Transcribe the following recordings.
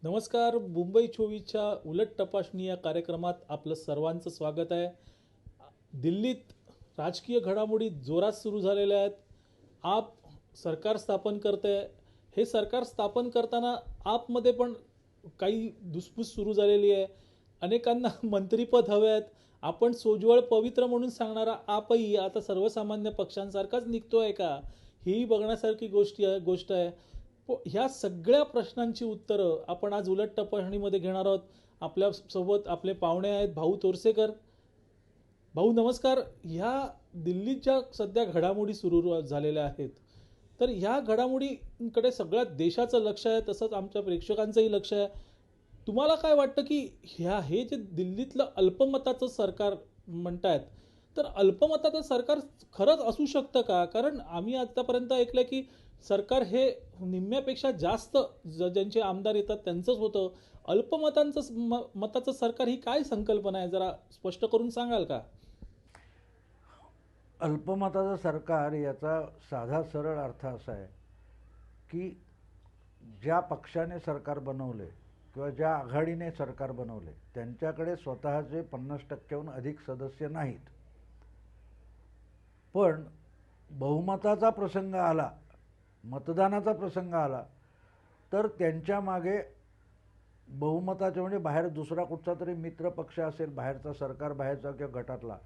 नमस्कार. मुंबई 24च्या उलट तपासणी या कार्यक्रमात आपलं सर्वांचं स्वागत आहे. दिल्लीत राजकीय घडामोडी जोरात सुरू झालेल्या आहेत. आप सरकार स्थापन करते. हे सरकार स्थापन करताना आपमध्ये पण काही धुसफूस सुरू झालेली आहे. अनेकांना मंत्रिपद हवे आहेत. आपण सोज्वळ पवित्र म्हणून सांगणारा आपही आता सर्वसामान्य पक्षांसारखाच निघतोय का, ही बघण्यासारखी गोष्ट आहे. ह्या सगळ्या प्रश्नांची उत्तरं आपण आज उलट तपासणीमध्ये घेणार आहोत. आपल्यासोबत आपले पाहुणे आहेत भाऊ तोरसेकर. भाऊ नमस्कार. ह्या दिल्लीच्या सध्या घडामोडी सुरू झालेल्या आहेत, तर ह्या घडामोडींकडे सगळ्या देशाचं लक्ष आहे, तसंच आमच्या प्रेक्षकांचंही लक्ष आहे. तुम्हाला काय वाटतं की हे जे दिल्लीतलं अल्पमताचं सरकार म्हणतायत, तर अल्पमताचं सरकार खरंच असू शकतं का? कारण आम्ही आतापर्यंत ऐकलं की सरकार हे निम्म्यापेक्षा जास्त ज्यांचे आमदार येतात त्यांचंच होतं. मताचं सरकार ही काय संकल्पना आहे, जरा स्पष्ट करून सांगाल का? अल्पमताचं सरकार याचा साधा सरळ अर्थ असा आहे की ज्या पक्षाने सरकार बनवले किंवा ज्या आघाडीने सरकार बनवले त्यांच्याकडे स्वतःचे 50%हून अधिक सदस्य नाहीत. पण बहुमताचा प्रसंग आला, मतदानाचा प्रसंग आला, तर त्यांच्या मागे बहुमताचे म्हणजे बाहेर दुसरा कुठचा तरी मित्र पक्ष असेल, बाहेरचा सरकार बाहेरचा किंवा गटातला,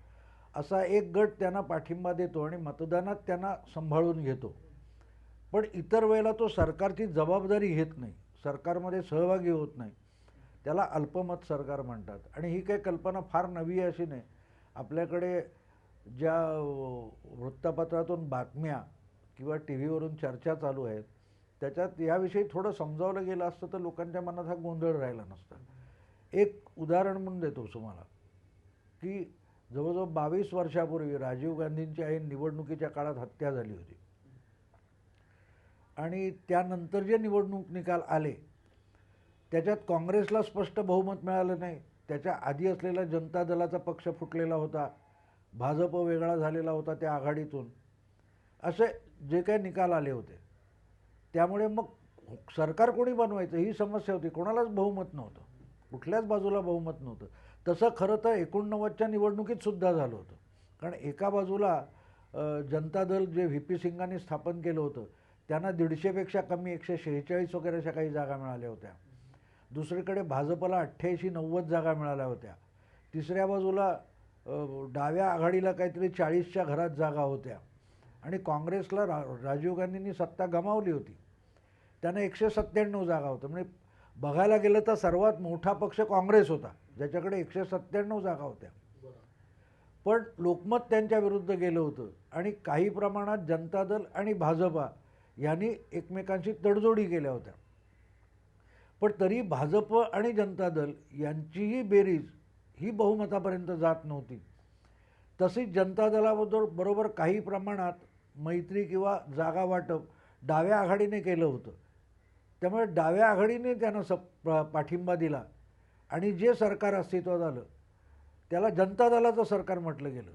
असा एक गट त्यांना पाठिंबा देतो आणि मतदानात त्यांना सांभाळून घेतो. पण इतर वेळेला तो सरकारची जबाबदारी घेत नाही, सरकारमध्ये सहभागी होत नाही. त्याला अल्पमत सरकार म्हणतात. आणि ही काही कल्पना फार नवी अशी नाही. आपल्याकडे ज्या वृत्तपत्रातून बातम्या किंवा टी व्हीवरून चर्चा चालू आहेत त्याच्यात याविषयी थोडं समजावलं गेलं असतं तर लोकांच्या मनात हा गोंधळ राहिला नसता. एक उदाहरण म्हणून देतो तुम्हाला की जवळजवळ 22 वर्षापूर्वी राजीव गांधींची आई निवडणुकीच्या काळात हत्या झाली होती. आणि त्यानंतर जे निवडणूक निकाल आले त्याच्यात काँग्रेसला स्पष्ट बहुमत मिळालं नाही. त्याच्या आधी असलेला जनता दलाचा पक्ष फुटलेला होता, भाजप वेगळा झालेला होता त्या आघाडीतून. असे जे काही निकाल आले होते त्यामुळे मग सरकार कोणी बनवायचं ही समस्या होती. कोणालाच बहुमत नव्हतं, कुठल्याच बाजूला बहुमत नव्हतं. तसं खरं तर 89च्या निवडणुकीत सुद्धा झालं होतं. कारण एका बाजूला जनता दल जे व्ही पी सिंगांनी स्थापन केलं होतं त्यांना 150पेक्षा कमी 146 वगैरे अशा काही जागा मिळाल्या होत्या. दुसरीकडे भाजपला 88-90 जागा मिळाल्या होत्या. तिसऱ्या बाजूला डाव्या आघाडीला काहीतरी 40च्या घरात जागा होत्या. आणि काँग्रेसला राजीव गांधींनी सत्ता गमावली होती, त्यांना 197 जागा होत्या. म्हणजे बघायला गेलं तर सर्वात मोठा पक्ष काँग्रेस होता ज्याच्याकडे 197 जागा होत्या. पण लोकमत त्यांच्या विरुद्ध गेलं होतं आणि काही प्रमाणात जनता दल आणि भाजपा यांनी एकमेकांशी तडजोडी केल्या होत्या. पण तरी भाजप आणि जनता दल यांचीही बेरीज ही बहुमतापर्यंत जात नव्हती. तसेच जनता दलाबरोबर काही प्रमाणात मैत्री किंवा जागा वाटप डाव्या आघाडीने केलं होतं. त्यामुळे डाव्या आघाडीने त्यांना पाठिंबा दिला आणि जे सरकार अस्तित्वात आलं त्याला जनता दलाचं सरकार म्हटलं गेलं.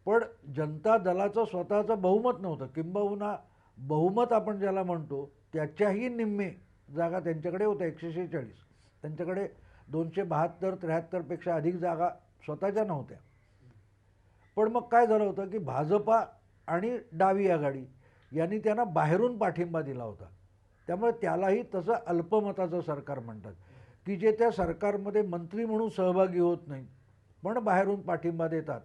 पण जनता दलाचं स्वतःचं बहुमत नव्हतं, किंबहुना बहुमत आपण ज्याला म्हणतो त्याच्याही निम्मे जागा त्यांच्याकडे होत्या, 146. त्यांच्याकडे 272-73पेक्षा अधिक जागा स्वतःच्या नव्हत्या. पण मग काय झालं होतं की भाजपा आणि डावी आघाडी यांनी त्यांना बाहेरून पाठिंबा दिला होता. त्यामुळे त्यालाही तसं अल्पमताचं सरकार म्हणतात की जे त्या सरकारमध्ये मंत्री म्हणून सहभागी होत नाही पण बाहेरून पाठिंबा देतात.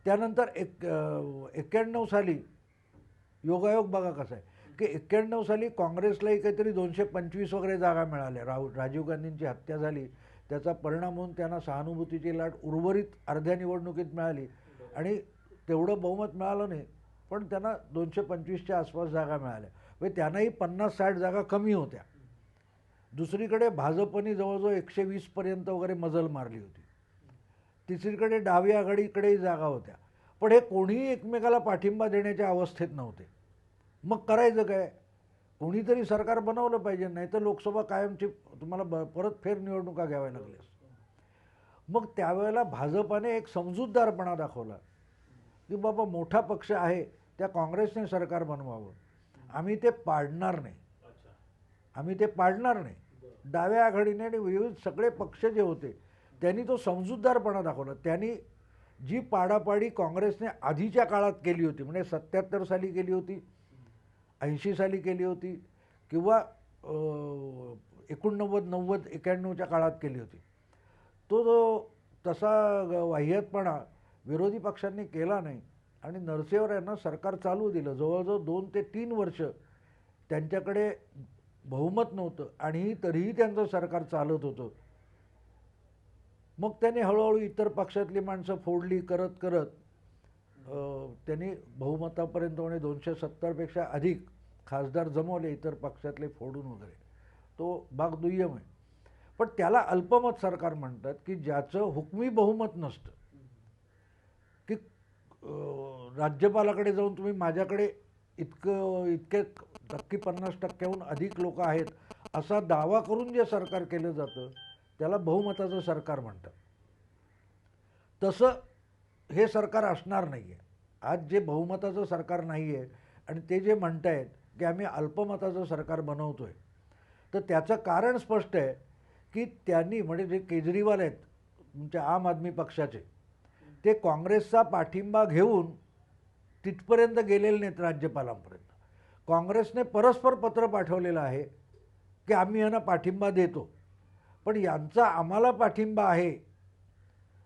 त्यानंतर 91 साली योगायोग बघा कसा आहे की 91 साली काँग्रेसलाही काहीतरी 225 वगैरे जागा मिळाल्या. राजीव गांधींची हत्या झाली त्याचा परिणाम म्हणून त्यांना सहानुभूतीची लाट उर्वरित अर्ध्या निवडणुकीत मिळाली आणि तेवढं बहुमत मिळालं नाही, पण त्यांना 225च्या आसपास जागा मिळाल्या. म्हणजे त्यांनाही 50-60 जागा कमी होत्या. दुसरीकडे भाजपने जवळजवळ 120पर्यंत वगैरे मजल मारली होती. तिसरीकडे डावी आघाडीकडेही जागा होत्या. पण हे कोणीही एकमेकाला पाठिंबा देण्याच्या अवस्थेत नव्हते. मग करायचं काय? कोणीतरी सरकार बनवलं पाहिजे, नाही तर लोकसभा कायमची तुम्हाला परत फेर निवडणुका घ्याव्या लागल्या. मग त्यावेळेला भाजपाने एक समजूतदारपणा दाखवला की बाबा मोठा पक्ष आहे, त्या काँग्रेसने सरकार बनवावं, आम्ही ते पाडणार नाही. डाव्या आघाडीने आणि विविध सगळे पक्ष जे होते त्यांनी तो समजूतदारपणा दाखवला. त्यांनी जी पाडापाडी काँग्रेसने आधीच्या काळात केली होती, म्हणजे 77 साली केली होती, 80 साली केली होती, किंवा 89, 90, 91च्या काळात केली होती, तो जो तसा वाह्यातपणा विरोधी पक्षांनी केला नाही. आणि नरसेवर यांना सरकार चालू दिलं. जवळजवळ 2 ते 3 वर्ष त्यांच्याकडे बहुमत नव्हतं आणि तरीही त्यांचं सरकार चालत होतं. मग त्यांनी हळूहळू इतर पक्षातली माणसं फोडली करत करत त्यांनी बहुमतापर्यंत म्हणजे 270पेक्षा अधिक खासदार जमवले इतर पक्षातले फोडून वगैरे. तो भाग दुय्यम आहे. पण त्याला अल्पमत सरकार म्हणतात की ज्याचं हुकमी बहुमत नसतं, की राज्यपालाकडे जाऊन तुम्ही माझ्याकडे इतके टक्के 50%हून अधिक लोक आहेत असा दावा करून जे सरकार केलं जातं त्याला बहुमताचं सरकार म्हणतात. तसं हे सरकार असणार नाही आहे. आज जे बहुमताचं सरकार नाही आहे आणि ते जे म्हणतायत की आम्ही अल्पमताचं सरकार बनवतोय, तर त्याचं कारण स्पष्ट आहे की त्यांनी, म्हणजे जे केजरीवाल आहेत तुमच्या आम आदमी पक्षाचे, ते काँग्रेसचा पाठिंबा घेऊन तिथपर्यंत गेलेले नाहीत राज्यपालांपर्यंत. काँग्रेसने परस्पर पत्र पाठवलेलं आहे की आम्ही यांना पाठिंबा देतो, पण यांचा आम्हाला पाठिंबा आहे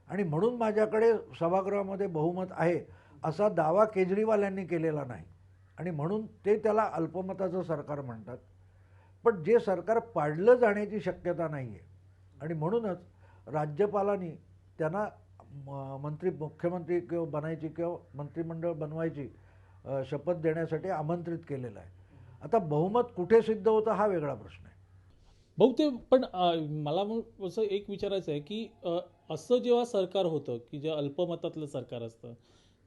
आणि म्हणून माझ्याकडे सभागृहामध्ये बहुमत आहे असा दावा केजरीवाल यांनी केलेला नाही आणि म्हणून ते त्याला अल्पमताचं सरकार म्हणतात. पण जे सरकार पाडलं जाण्याची शक्यता नाही आहे आणि म्हणूनच राज्यपालांनी त्यांना मुख्यमंत्री किंवा बनायची किंवा मंत्रिमंडळ बनवायची शपथ देण्यासाठी आमंत्रित केलेलं आहे. आता बहुमत कुठे सिद्ध होतं हा वेगळा प्रश्न आहे. बहुतेक पण मला मग असं एक विचारायचं आहे की असं जेव्हा सरकार होतं की जे अल्पमतातलं सरकार असतं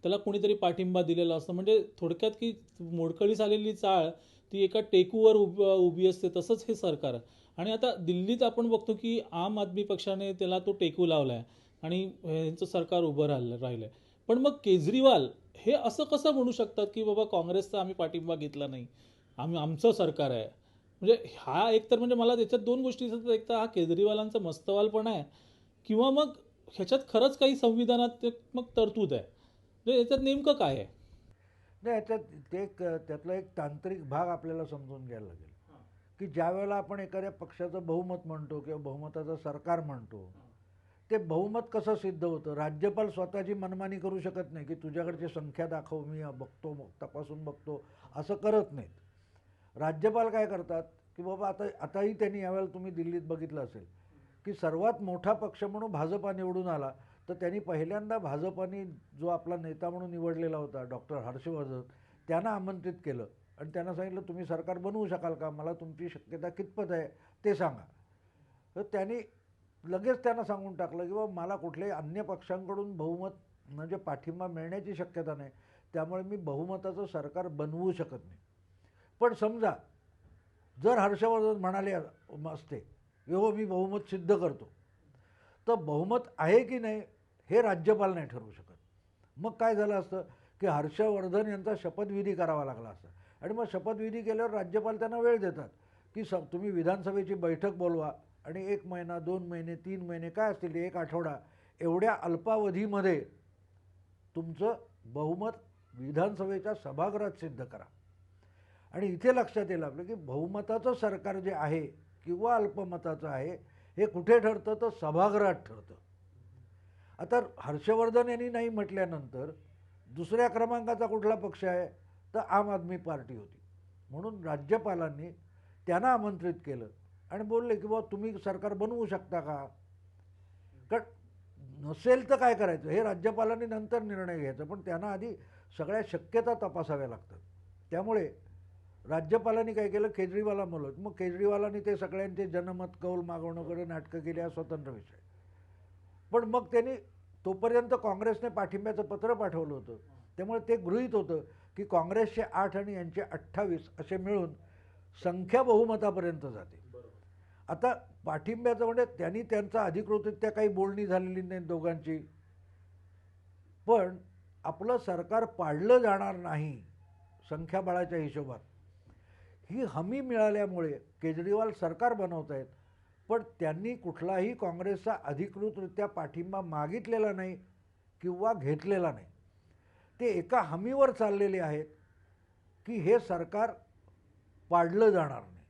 त्याला कोणीतरी पाठिंबा दिलेला असतं, म्हणजे थोडक्यात की मोडकळीस आलेली चाळ ती एका टेकूवर उभी असते, तसंच हे सरकार. आणि आता दिल्लीत आपण बघतो की आम आदमी पक्षाने त्याला तो टेकू लावला आहे आणि यांचं सरकार उभं राहिलं आहे. पण मग केजरीवाल हे असं कसं म्हणू शकतात की बाबा काँग्रेसचा आम्ही पाठिंबा घेतला नाही, आमचं सरकार आहे. म्हणजे हा एक तर म्हणजे मला त्याच्यात दोन गोष्टी दिसतात. एक तर हा केजरीवालांचा मस्तवालपणा आहे किंवा मग ह्याच्यात खरंच काही संविधानात मग तरतूद आहे. म्हणजे याच्यात नेमकं काय आहे? नाही, याच्यात त्यातला एक तांत्रिक भाग आपल्याला समजून घ्यायला लागेल की ज्या वेळेला आपण एखाद्या पक्षाचं बहुमत म्हणतो किंवा बहुमताचं सरकार म्हणतो, ते बहुमत कसं सिद्ध होतं? राज्यपाल स्वतःची मनमानी करू शकत नाही की तुझ्याकडची संख्या दाखव, मी बघतो, तपासून बघतो, असं करत नाहीत. राज्यपाल काय करतात की बाबा आताही त्यांनी यावेळेला तुम्ही दिल्लीत बघितलं असेल की सर्वात मोठा पक्ष म्हणून भाजपा निवडून आला, तर त्यांनी पहिल्यांदा भाजपाने जो आपला नेता म्हणून निवडलेला होता डॉक्टर हर्षवर्धन, त्यांना आमंत्रित केलं आणि त्यांना सांगितलं तुम्ही सरकार बनवू शकाल का, मला तुमची शक्यता कितपत आहे ते सांगा. तर त्यांनी लगेच त्यांना सांगून टाकलं की बाबा मला कुठल्याही अन्य पक्षांकडून बहुमत म्हणजे पाठिंबा मिळण्याची शक्यता नाही, त्यामुळे मी बहुमताचं सरकार बनवू शकत नाही. पण समजा जर हर्षवर्धन म्हणाले असते की हो मी बहुमत सिद्ध करतो, तर बहुमत आहे की नाही हे राज्यपाल नाही ठरवू शकत. मग काय झालं असतं की हर्षवर्धन यांचा शपथविधी करावा लागला असता आणि मग शपथविधी केल्यावर राज्यपाल त्यांना वेळ देतात की तुम्ही विधानसभेची बैठक बोलवा आणि 1 महिना 2 महिने 3 महिने काय असतील 1 आठवडा एवढ्या अल्पावधीमध्ये तुमचं बहुमत विधानसभेच्या सभागृहात सिद्ध करा. आणि इथे लक्षात येईल आपलं की बहुमताचं सरकार जे आहे किंवा अल्पमताचं आहे हे कुठे ठरतं तर सभागृहात ठरतं. आता हर्षवर्धन यांनी नाही म्हटल्यानंतर दुसऱ्या क्रमांकाचा कुठला पक्ष आहे तर आम आदमी पार्टी होती. म्हणून राज्यपालांनी त्यांना आमंत्रित केलं आणि बोलले की बाबा तुम्ही सरकार बनवू शकता का. कारण नसेल तर काय करायचं हे राज्यपालांनी नंतर निर्णय घ्यायचा, पण त्यांना आधी सगळ्या शक्यता तपासाव्या लागतात. त्यामुळे राज्यपालांनी काय केलं, केजरीवाला बोलवत. मग केजरीवालांनी ते सगळ्यांचे जनमत कौल मागवणं वगैरे नाटकं केली, हा स्वतंत्र विषय. पण मग त्यांनी तोपर्यंत काँग्रेसने पाठिंब्याचं पत्र पाठवलं होतं, त्यामुळे ते गृहीत होतं की काँग्रेसचे 8 आणि यांचे 28 असे मिळून संख्या बहुमतापर्यंत जाते. आता पाठिंब्याचं म्हणजे त्यांनी त्यांचा अधिकृतरित्या काही बोलणी झालेली नाही दोघांची, पण आपलं सरकार पाडलं जाणार नाही संख्याबळाच्या हिशोबात ही हमी मिळाल्यामुळे केजरीवाल सरकार बनवत आहेत, पण त्यांनी कुठलाही काँग्रेसचा अधिकृतरित्या पाठिंबा मागितलेला नाही किंवा घेतलेला नाही. ते एका हमीवर चाललेले आहेत की हे सरकार पाडलं जाणार नाही.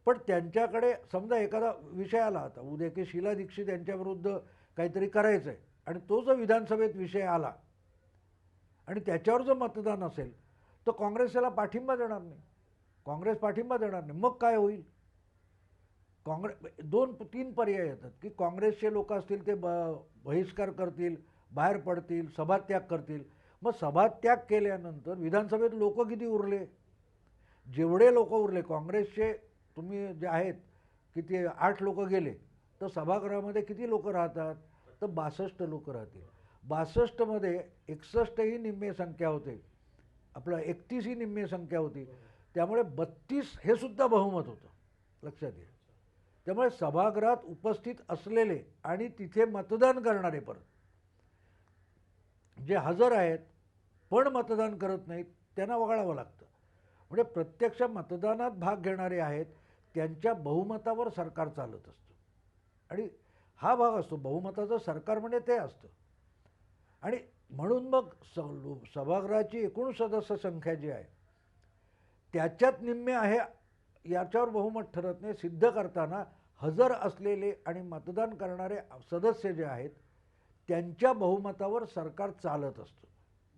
पण त्यांच्याकडे समजा एखादा विषय आला, आता उद्या की शीला दीक्षित यांच्याविरुद्ध काहीतरी करायचं आहे आणि तो जर विधानसभेत विषय आला आणि त्याच्यावर जर मतदान असेल तर काँग्रेस त्याला पाठिंबा देणार नाही, काँग्रेस पाठिंबा देणार नाही. मग काय होईल? काँग्रेस 2-3 पर्याय येतात की काँग्रेसचे लोक असतील ते बहिष्कार करतील, बाहेर पडतील, सभात्याग करतील. मग सभात्याग केल्यानंतर विधानसभेत लोक किती उरले? जेवढे लोक उरले काँग्रेसचे, तुम्ही जे आहेत की ते 8 लोक गेले तर सभागृहामध्ये किती लोक राहतात? तर 62 लोक राहतील. 62मध्ये 61 ही निम्मे संख्या होते, आपलं 31 ही निम्मे संख्या होती, त्यामुळे 32 हे सुद्धा बहुमत होतं, लक्षात घ्या. त्यामुळे सभागृहात उपस्थित असलेले आणि तिथे मतदान करणारे परत जे हजर आहेत पण मतदान करत नाहीत त्यांना वगळावं लागतं. म्हणजे प्रत्यक्ष मतदानात भाग घेणारे आहेत त्यांच्या बहुमतावर सरकार चालत असतं आणि हा भाग असतो बहुमताचं सरकार म्हणजे ते असतं. आणि म्हणून मग सभागृहाची एकूण सदस्य संख्या जी आहे त्याच्यात निम्मे आहे याच्यावर बहुमत ठरत नाही. सिद्ध करताना हजर असलेले आणि मतदान करणारे सदस्य जे आहेत त्यांच्या बहुमतावर सरकार चालत असतं.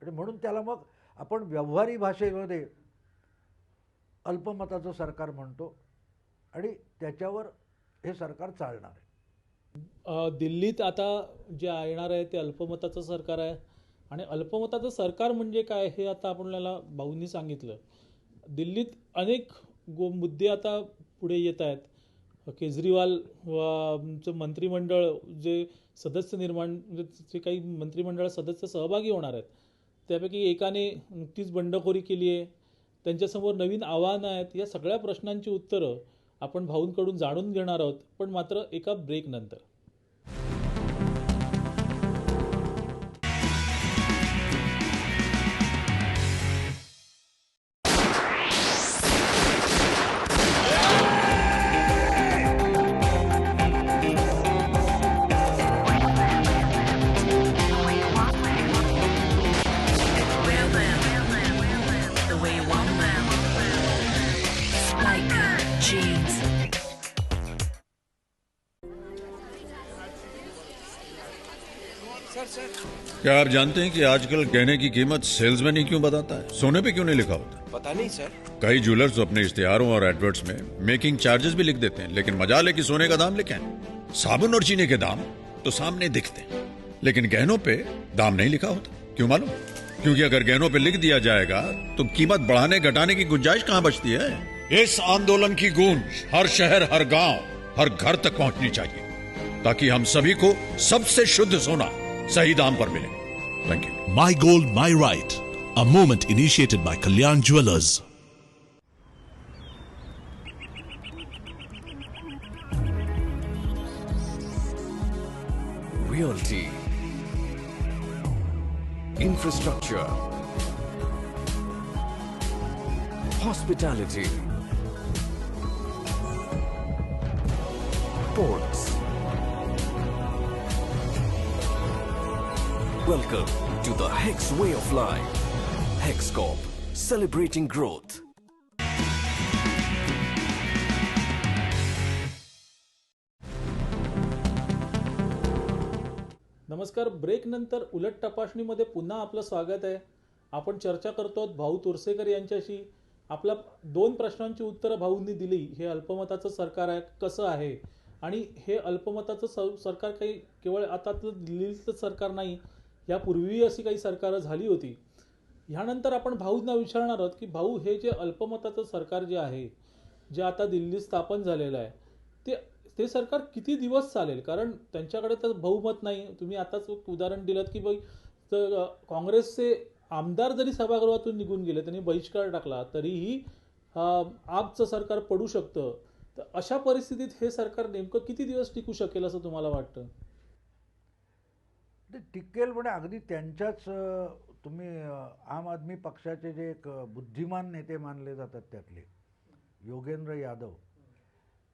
आणि म्हणून त्याला मग आपण व्यवहारी भाषेमध्ये अल्पमताचं सरकार म्हणतो आणि त्याच्यावर हे सरकार चालणार आहे. दिल्लीत आता जे येणार आहे ते अल्पमताचं सरकार आहे आणि अल्पमताचं सरकार म्हणजे काय हे आता आपल्याला भाऊंनी सांगितलं. दिल्लीत अनेक मुद्दे आता पुढे येत आहेत. केजरीवाल चं मंत्रिमंडळ जे सदस्य निर्माण जे काही मंत्रिमंडळ सदस्य सहभागी होणार आहेत त्यापैकी एकाने नुकतीच बंडखोरी केली आहे. त्यांच्यासमोर नवीन आव्हानं आहेत. या सगळ्या प्रश्नांची उत्तरं आपण भाऊंकडून जाणून घेणार आहोत, पण मात्र एका ब्रेक नंतर. क्या आप जानते हैं कि आजकल गहने की कीमत सेल्समैन ही क्यों बताता है, सोने पे क्यों नहीं लिखा होता? पता नहीं सर। कई ज्वेलर्स तो अपने इश्तिहारों और एडवर्ट्स में मेकिंग चार्जेस भी लिख देते हैं, लेकिन मजाल है कि सोने का दाम लिखे हैं। साबुन और चीनी के दाम तो सामने दिखते हैं, लेकिन गहनों पे दाम नहीं लिखा होता। क्यों मालूम? क्योंकि अगर गहनों पे लिख दिया जाएगा तो कीमत बढ़ाने घटाने की गुंजाइश कहां बचती है। इस आंदोलन की गूंज हर शहर, हर गांव, हर घर तक पहुंचनी चाहिए ताकि हम सभी को सबसे शुद्ध सोना सही दाम पर मिले। Thank you. My Gold, My Right, a movement initiated by Kalyan Jewelers. Realty, infrastructure, hospitality, ports. Welcome to the Hex way of life. Hex Corp, celebrating growth. नमस्कार. ब्रेक नंतर उलट तपासणीमध्ये पुन्हा आपलं स्वागत आहे. आपण चर्चा करतो भाऊ तोरसेकर यांच्याशी. आपला 2 प्रश्नांची उत्तरं भाऊंनी दिली. हे अल्पमताचं सरकार आहे कसं आहे आणि हे अल्पमताचं सरकार काही केवळ आताचं दिल्लीचं सरकार नाही, यापूर्वीही अशी काही सरकारं झाली होती. ह्यानंतर आपण भाऊंना विचारणार आहोत की भाऊ हे जे अल्पमताचं सरकार जे आहे, जे आता दिल्लीत स्थापन झालेलं आहे, ते सरकार किती दिवस चालेल? कारण त्यांच्याकडे तर बहुमत नाही. तुम्ही आताच एक उदाहरण दिलं की बाई तर काँग्रेसचे आमदार जरी सभागृहातून निघून गेले, त्यांनी बहिष्कार टाकला, तरीही आपचं सरकार पडू शकतं. तर अशा परिस्थितीत हे सरकार नेमकं किती दिवस टिकू शकेल असं तुम्हाला वाटतं? ते टिकेल म्हणजे अगदी त्यांच्याच तुम्ही आम आदमी पक्षाचे जे एक बुद्धिमान नेते मानले जातात त्यातले योगेंद्र यादव,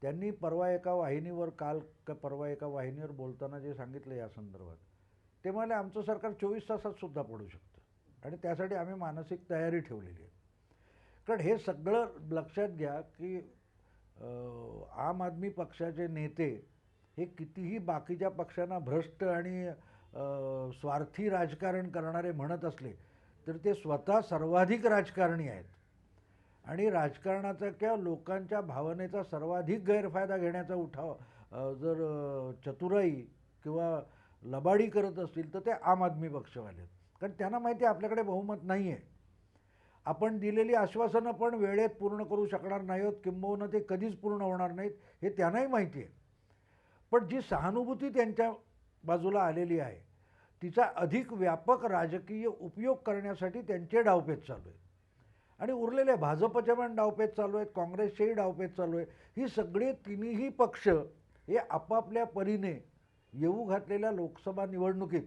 त्यांनी परवा एका वाहिनीवर परवा एका वाहिनीवर बोलताना जे सांगितलं या संदर्भात, ते म्हणाले आमचं सरकार 24 तासात सुद्धा पडू शकतं आणि त्यासाठी आम्ही मानसिक तयारी ठेवलेली आहे. कारण हे सगळं लक्षात घ्या की आम आदमी पक्षाचे नेते हे कितीही बाकीच्या पक्षांना भ्रष्ट आणि स्वार्थी राजकारण करणारे म्हणत असले तर ते स्वतः सर्वाधिक राजकारणी आहेत आणि राजकारणाचा किंवा लोकांच्या भावनेचा सर्वाधिक गैरफायदा घेण्याचा उठाव जर चतुराई किंवा लबाडी करत असतील तर ते आम आदमी पक्षवाले आहेत. कारण त्यांना माहिती आहे आपल्याकडे बहुमत नाही आहे, आपण दिलेली आश्वासनं पण वेळेत पूर्ण करू शकणार नाही आहोत, किंबहुना ते कधीच पूर्ण होणार नाहीत हे त्यांनाही माहिती आहे. पण जी सहानुभूती त्यांच्या बाजूला आलेली आहे तिचा अधिक व्यापक राजकीय उपयोग करण्यासाठी त्यांचे डावपेच चालू आहेत आणि उरलेले भाजपचे पण डावपेच चालू आहेत, काँग्रेसचेही डावपेच चालू आहे. ही सगळे तिन्ही पक्ष हे आपापल्या परीने येऊ घातलेल्या लोकसभा निवडणुकीत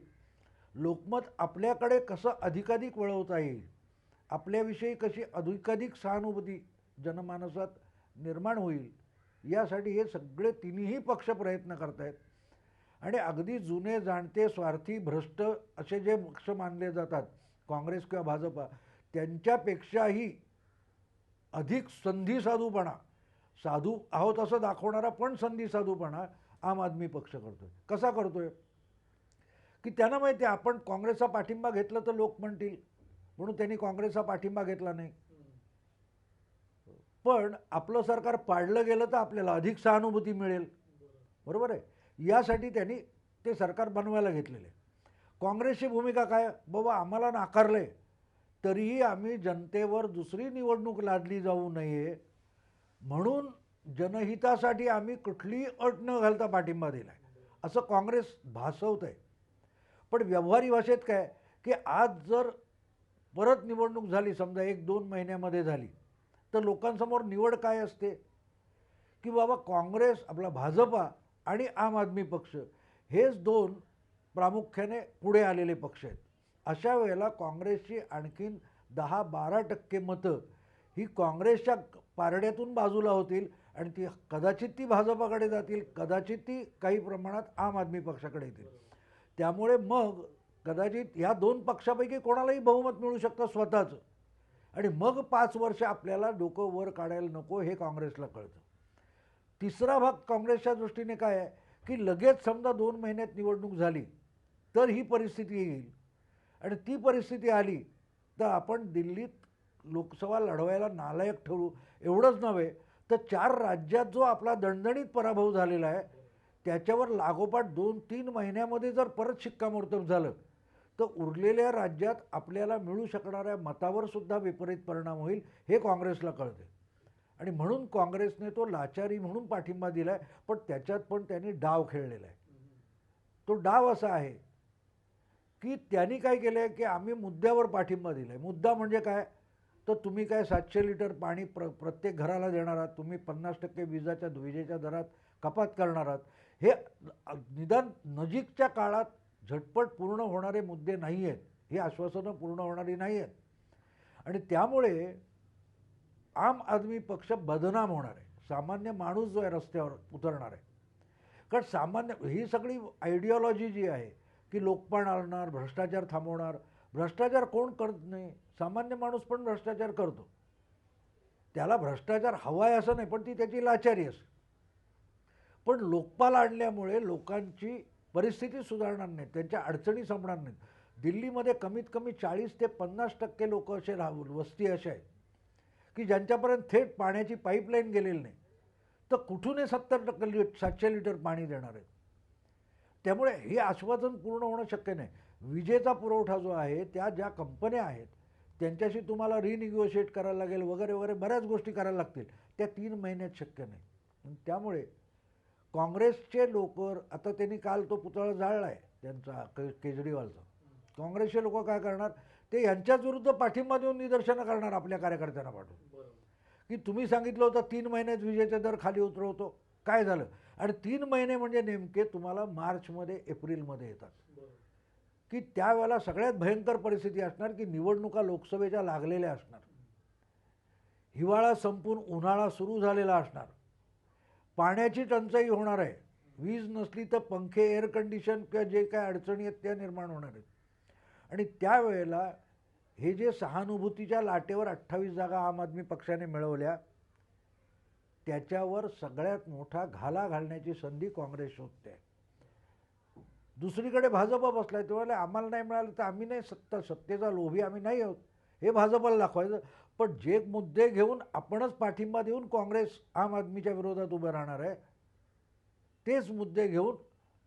लोकमत आपल्याकडे कसं अधिकाधिक वळवता येईल, आपल्याविषयी कशी अधिकाधिक सहानुभूती जनमानसात निर्माण होईल, यासाठी हे सगळे तिन्ही पक्ष प्रयत्न करत आहेत. आणि अगदी जुने जाणते स्वार्थी भ्रष्ट असे जे पक्ष मानले जातात काँग्रेस किंवा भाजपा, त्यांच्यापेक्षाही अधिक संधी साधू आहोत असं दाखवणारा पण संधी साधूपणा आम आदमी पक्ष करतोय. कसा करतोय की त्यांना माहिती आहे आपण काँग्रेसचा पाठिंबा घेतला तर लोक म्हणतील, म्हणून त्यांनी काँग्रेसचा पाठिंबा घेतला नाही. पण आपलं सरकार पाडलं गेलं तर आपल्याला अधिक सहानुभूती मिळेल, बरोबर आहे. यासाठी त्यांनी ते सरकार बनवायला घेतलेले. काँग्रेसची भूमिका काय, बाबा आम्हाला नाकारले तरीही आम्ही जनतेवर दुसरी निवडणूक लादली जाऊ नये म्हणून जनहितासाठी आम्ही कुठलीही अट न घालता पाठिंबा दिला आहे असं काँग्रेस भासवत आहे. पण व्यवहारी भाषेत काय की आज जर परत निवडणूक झाली, समजा 1-2 महिन्यामध्ये झाली, तर लोकांसमोर निवड काय असते की बाबा काँग्रेस, आपला भाजपा आणि आम आदमी पक्ष हेच दोन प्रामुख्याने पुढे आलेले पक्ष आहेत. अशा वेळेला काँग्रेसची आणखीन 10-12% मतं ही काँग्रेसच्या पारड्यातून बाजूला होतील आणि ती कदाचित ती भाजपाकडे जातील, कदाचित ती काही प्रमाणात आम आदमी पक्षाकडे येतील. त्यामुळे मग कदाचित ह्या 2 पक्षापैकी कोणालाही बहुमत मिळू शकतं स्वतःचं, आणि मग 5 वर्ष आपल्याला डोकं वर काढायला नको हे काँग्रेसला कळतं. तिसरा भाग काँग्रेसच्या दृष्टीने काय आहे की लगेच समजा 2 महिन्यात निवडणूक झाली तर ही परिस्थिती येईल आणि ती परिस्थिती आली तर आपण दिल्लीत लोकसभा लढवायला नालायक ठरू. एवढंच नव्हे तर 4 राज्यात जो आपला दणदणीत पराभव झालेला आहे त्याच्यावर लागोपाठ 2-3 महिन्यामध्ये जर परत शिक्कामोर्तब झालं तर उरलेल्या राज्यात आपल्याला मिळू शकणाऱ्या मतावर सुद्धा विपरीत परिणाम होईल हे काँग्रेसला कळते. आणि म्हणून काँग्रेसने तो लाचारी म्हणून पाठिंबा दिला आहे, पण त्याच्यात पण त्यांनी डाव खेळलेला आहे. तो डाव असा आहे की त्यांनी काय केलं आहे की आम्ही मुद्द्यावर पाठिंबा दिला आहे. मुद्दा म्हणजे काय, तर तुम्ही काय 700 लिटर पाणी प्रत्येक घराला देणार आहात, तुम्ही 50% विजेच्या दरात कपात करणार आहात. हे निदान नजीकच्या काळात झटपट पूर्ण होणारे मुद्दे नाही आहेत, ही आश्वासनं पूर्ण होणारी नाही आहेत आणि त्यामुळे आम आदमी पक्ष बदनाम होणार आहे. सामान्य माणूस जो आहे रस्त्यावर उतरणार आहे. कारण सामान्य ही सगळी आयडिओलॉजी जी आहे की लोकपाल आणणार, भ्रष्टाचार थांबवणार. भ्रष्टाचार कोण करत नाही, सामान्य माणूस पण भ्रष्टाचार करतो. त्याला भ्रष्टाचार हवा आहे असं नाही, पण ती त्याची लाचारी असते. पण लोकपाल आणल्यामुळे लोकांची परिस्थिती सुधारणार नाही, त्यांच्या अडचणी संपणार नाहीत. दिल्लीमध्ये कमीत कमी 40 ते 50% लोक असे वस्ती अशा आहेत की ज्यांच्यापर्यंत थेट पाण्याची पाईपलाईन गेलेली नाही, तर कुठून 700 लिटर पाणी देणार आहेत. त्यामुळे हे आश्वासन पूर्ण होणं शक्य नाही. विजेचा पुरवठा जो आहे त्या ज्या कंपन्या आहेत त्यांच्याशी तुम्हाला रिनिगोशिएट करायला लागेल वगैरे वगैरे बऱ्याच गोष्टी करायला लागतील, त्या 3 महिन्यात शक्य नाही. त्यामुळे काँग्रेसचे लोक, आता त्यांनी काल तो पुतळा जाळला आहे त्यांचा केजरीवालचा, काँग्रेसचे लोक काय करणार, ते यांच्याच विरुद्ध पाठिंबा देऊन निदर्शनं करणार आपल्या कार्यकर्त्यांना पाठवून की तुम्ही सांगितलं होतं 3 महिन्यात विजेचे दर खाली उतरवतो, काय झालं. आणि 3 महिने म्हणजे नेमके तुम्हाला मार्चमध्ये एप्रिलमध्ये येतात. की त्यावेळेला सगळ्यात भयंकर परिस्थिती असणार की निवडणुका लोकसभेच्या लागलेल्या असणार, हिवाळा संपून उन्हाळा सुरू झालेला असणार, पाण्याची टंचाई होणार आहे, वीज नसली तर पंखे, एअर कंडिशन किंवा जे काय अडचणी आहेत त्या निर्माण होणार आहेत. आणि त्यावेळेला हे जे सहानुभूतीच्या लाटेवर 28 जागा आम आदमी पक्षाने मिळवल्या, त्याच्यावर सगळ्यात मोठा घाला घालण्याची संधी काँग्रेस शोधते. दुसरीकडे भाजप बसलाय, तेव्हा आम्हाला नाही मिळालं तर आम्ही नाही सत्तेचा लोभी आम्ही नाही आहोत हे भाजपला दाखवायचं. पण जे मुद्दे घेऊन आपणच पाठिंबा देऊन काँग्रेस आम आदमीच्या विरोधात उभं राहणार आहे, तेच मुद्दे घेऊन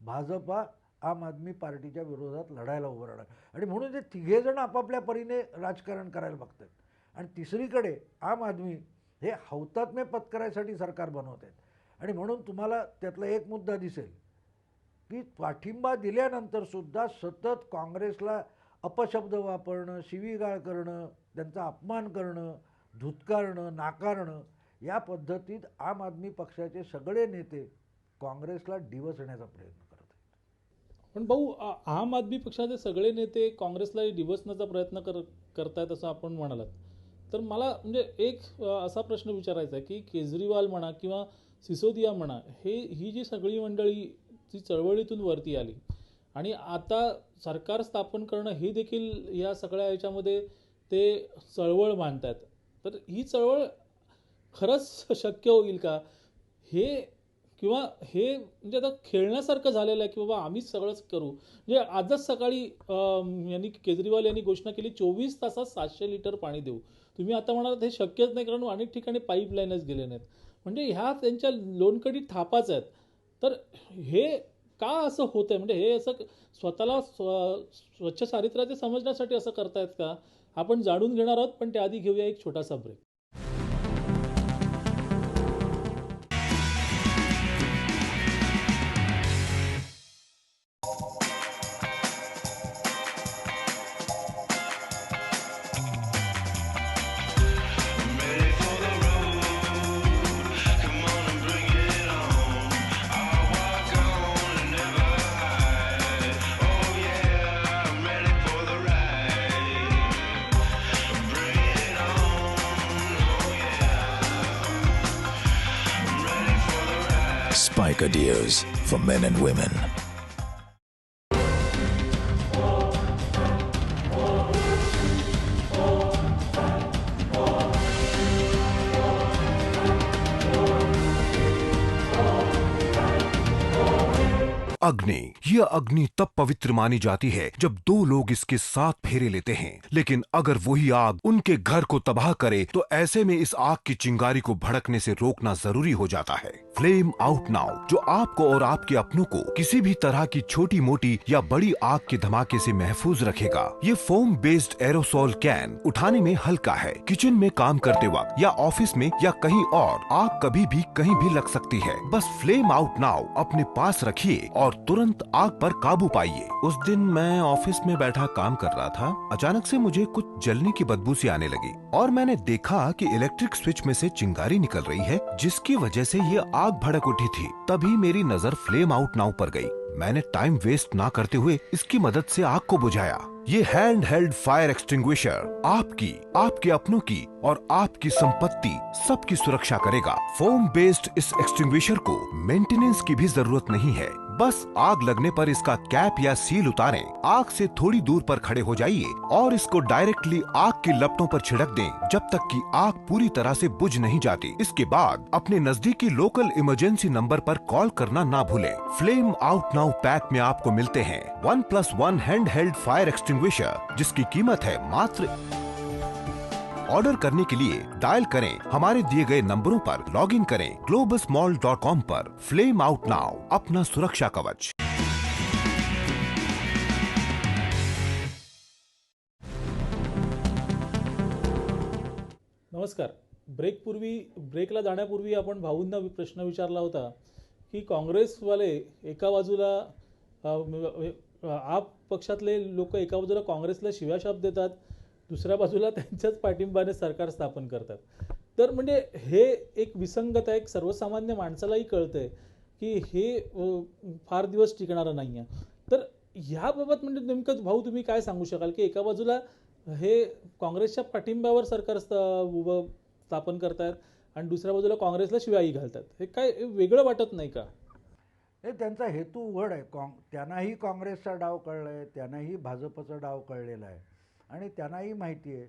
भाजपा आम आदमी पार्टीच्या विरोधात लढायला उभं राहणार. आणि म्हणून ते तिघेजण आपापल्या परीने राजकारण करायला बघतात. आणि तिसरीकडे आम आदमी हे हौतात्म्य पत्करायसाठी सरकार बनवत आहेत. आणि म्हणून तुम्हाला त्यातला एक मुद्दा दिसेल की पाठिंबा दिल्यानंतरसुद्धा सतत काँग्रेसला अपशब्द वापरणं, शिवीगाळ करणं, त्यांचा अपमान करणं, धुतकारणं, नाकारणं, या पद्धतीत आम आदमी पक्षाचे सगळे नेते काँग्रेसला डिवचण्याचा प्रयत्न करत आहेत. पण भाऊ, आम आदमी पक्षाचे सगळे नेते काँग्रेसला डिवचण्याचा प्रयत्न करतायत असं आपण म्हणालात. तर मला म्हणजे एक असा प्रश्न विचारायचा आहे की केजरीवाल म्हणा किंवा सिसोदिया म्हणा, ही जी सगळी मंडळी जी चळवळीतून वरती आली आणि आता सरकार स्थापन करणं हे देखील या सगळ्या याच्यामध्ये ते चळवळ मानतात. तर ही चळवळ खरंच शक्य होईल का? हे किंवा हे म्हणजे आता खेळण्यासारखं झालेलं आहे की बाबा आम्हीच सगळंच करू. म्हणजे आजच सकाळी केजरीवाल यांनी घोषणा केली 24 तासात 700 लिटर पाणी देऊ. तुम्ही आता म्हणालात हे शक्यच नाही, कारण अनेक ठिकाणी पाईपलाईनच गेले नाहीत. म्हणजे ह्या त्यांच्या लोणकडी थापाच आहेत. तर हे का असं होतंय? म्हणजे हे असं स्वतःला स्वच्छ चारित्र्याचे समजण्यासाठी असं करतायत का? आपण जाणून घेणार आहोत, पण त्याआधी घेऊया एक छोटासा break. Spiker Deers for men and women. अग्नि, यह अग्नि तब पवित्र मानी जाती है जब दो लोग इसके साथ फेरे लेते हैं, लेकिन अगर वही आग उनके घर को तबाह करे तो ऐसे में इस आग की चिंगारी को भड़कने से रोकना जरूरी हो जाता है। फ्लेम आउट नाउ, जो आपको और आपके अपनों को किसी भी तरह की छोटी मोटी या बड़ी आग के धमाके से महफूज रखेगा। ये फोम बेस्ड एरोसोल कैन उठाने में हल्का है। किचन में काम करते वक्त या ऑफिस में या कहीं और आग कभी भी कहीं भी लग सकती है। बस फ्लेम आउट नाउ अपने पास रखिए और तुरंत आग पर काबू पाइए। उस दिन मैं ऑफिस में बैठा काम कर रहा था, अचानक से मुझे कुछ जलने की बदबू सी आने लगी और मैंने देखा कि इलेक्ट्रिक स्विच में से चिंगारी निकल रही है, जिसकी वजह से ये आग भड़क उठी थी। तभी मेरी नजर फ्लेम आउट नाउ पर गई। मैंने टाइम वेस्ट ना करते हुए इसकी मदद से आग को बुझाया। ये हैंड हेल्ड फायर एक्सटिंग्विशर आपकी, आपके अपनों की और आपकी संपत्ति सबकी सुरक्षा करेगा। फोम बेस्ड इस एक्सटिंग्विशर को मेंटेनेंस की भी जरूरत नहीं है। बस आग लगने पर इसका कैप या सील उतारें, आग से थोड़ी दूर पर खड़े हो जाइए और इसको डायरेक्टली आग की लपटों पर छिड़क दें जब तक कि आग पूरी तरह से बुझ नहीं जाती। इसके बाद अपने नजदीकी लोकल इमरजेंसी नंबर पर कॉल करना ना भूलें। फ्लेम आउट नाउ पैक में आपको मिलते हैं 1+1 हैंड हेल्ड फायर एक्सटिंग्विशर, जिसकी कीमत है मात्र। ऑर्डर करने के लिए डायल करें हमारे दिए गए नंबरों पर, लॉग इन करें globusmall.com पर। फ्लेम आउट नाउ, अपना सुरक्षा कवच। नमस्कार. ब्रेकला जाण्यापूर्वी आपण भाऊंना प्रश्न विचारला होता की काँग्रेसवाले एका बाजूला आप पक्षातले लोक एका बाजूला काँग्रेसला शिव्याशाप देतात, दुसऱ्या बाजूला त्यांच्याच पाठिंबाने सरकार स्थापन करतात. तर म्हणजे हे एक विसंगत आहे. एक सर्वसामान्य माणसालाही कळतंय की हे फार दिवस टिकणारं नाही आहे. तर ह्याबाबत म्हणजे नेमकं भाऊ तुम्ही काय सांगू शकाल की एका बाजूला हे काँग्रेसच्या पाठिंब्यावर सरकार उभं स्थापन करतायत आणि दुसऱ्या बाजूला काँग्रेसला शिवाई घालतात, हे काय वेगळं वाटत नाही का? हे त्यांचा हेतू उघड आहे. त्यांनाही काँग्रेसचा डाव कळला आहे, त्यांनाही भाजपचा डाव कळलेला आहे आणि त्यांनाही माहिती आहे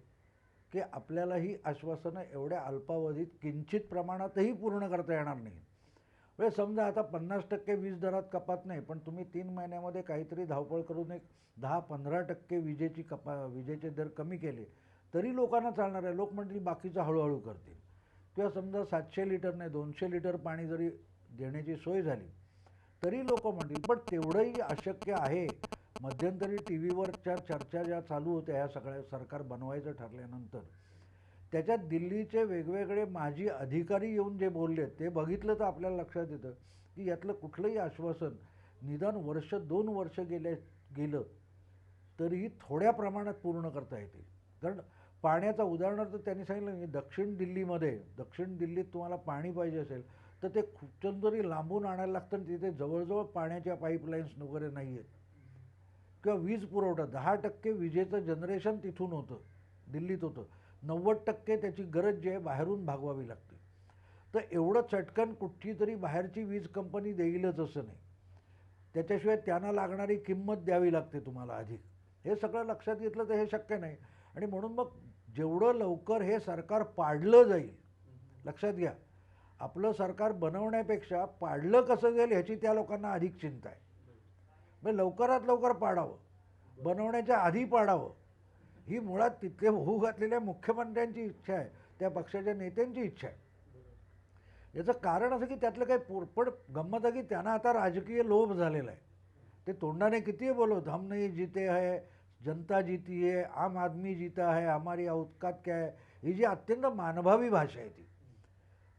की आपल्याला ही आश्वासनं एवढ्या अल्पावधीत किंचित प्रमाणातही पूर्ण करता येणार नाही. म्हणजे समजा आता 50% वीज दरात कपात नाही, पण तुम्ही 3 महिन्यामध्ये काहीतरी धावपळ करून एक 10-15% विजेचे दर कमी केले तरी लोकांना चालणार आहे. लोक म्हणतील बाकीचं हळूहळू करतील. किंवा समजा 700 लिटर नाही 200 लिटर पाणी जरी देण्याची सोय झाली तरी लोक म्हणतील. पण तेवढंही अशक्य आहे. मध्यंतरी टी व्हीवरच्या चर्चा ज्या चालू होत्या ह्या सगळ्या सरकार बनवायचं ठरल्यानंतर त्याच्यात दिल्लीचे वेगवेगळे माजी अधिकारी येऊन जे बोलले ते बघितलं तर आपल्याला लक्षात येतं की यातलं कुठलंही आश्वासन निदान 1-2 वर्ष गेलं तरीही थोड्या प्रमाणात पूर्ण करता येतील. कारण पाण्याचा उदाहरणार्थ त्यांनी सांगितलं की दक्षिण दिल्लीत तुम्हाला पाणी पाहिजे असेल तर ते कुठून तरी लांबून आणायला लागतं आणि तिथे जवळजवळ पाण्याच्या पाईपलाईन्स वगैरे नाही आहेत. किंवा वीज पुरवठा 10% विजेचं जनरेशन तिथून होतं, दिल्लीत होतं. 90% त्याची गरज जी आहे बाहेरून भागवावी लागते. तर एवढं चटकन कुठची तरी बाहेरची वीज कंपनी देईलच असं नाही. त्याच्याशिवाय त्यांना लागणारी किंमत द्यावी लागते तुम्हाला अधिक. हे सगळं लक्षात घेतलं तर हे शक्य नाही. आणि म्हणून मग जेवढं लवकर हे सरकार पाडलं जाईल, लक्षात घ्या आपलं सरकार बनवण्यापेक्षा पाडलं कसं जाईल ह्याची त्या लोकांना अधिक चिंता आहे. म्हणजे लवकरात लवकर पाडावं, बनवण्याच्या आधी पाडावं ही मुळात तिथले होऊ घातलेल्या मुख्यमंत्र्यांची इच्छा आहे, त्या पक्षाच्या नेत्यांची इच्छा आहे. याचं कारण असं की त्यातलं काही पण गंमत आहे की त्यांना आता राजकीय लोभ झालेला आहे. ते तोंडाने कितीही बोलवत हम नहीं जीते है, जनता जीती है, आम आदमी जीता है, हमारी औकात क्या है, ही जी अत्यंत मानभावी भाषा आहे ती.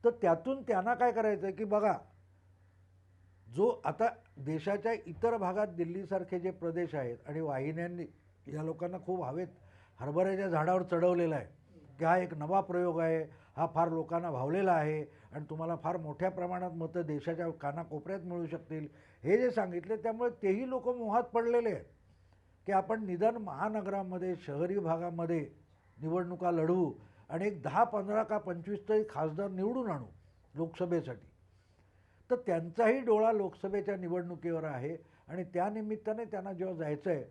तर त्यातून त्यांना काय करायचं आहे की बघा जो आता देशाच्या इतर भागात दिल्लीसारखे जे प्रदेश आहेत आणि वाहिन्यांनी या लोकांना खूप हवेत हरभऱ्याच्या झाडावर चढवलेला आहे की हा एक नवा प्रयोग आहे, हा फार लोकांना भावलेला आहे आणि तुम्हाला फार मोठ्या प्रमाणात मतं देशाच्या कानाकोपऱ्यात मिळू शकतील हे जे सांगितले त्यामुळे तेही लोक मोहात पडलेले आहेत की आपण निदान महानगरामध्ये शहरी भागामध्ये निवडणुका लढवू आणि एक 10-15 का 25 तरी खासदार निवडून आणू लोकसभेसाठी. तर त्यांचाही डोळा लोकसभेच्या निवडणुकीवर आहे आणि त्यानिमित्ताने त्यांना जेव्हा जायचं आहे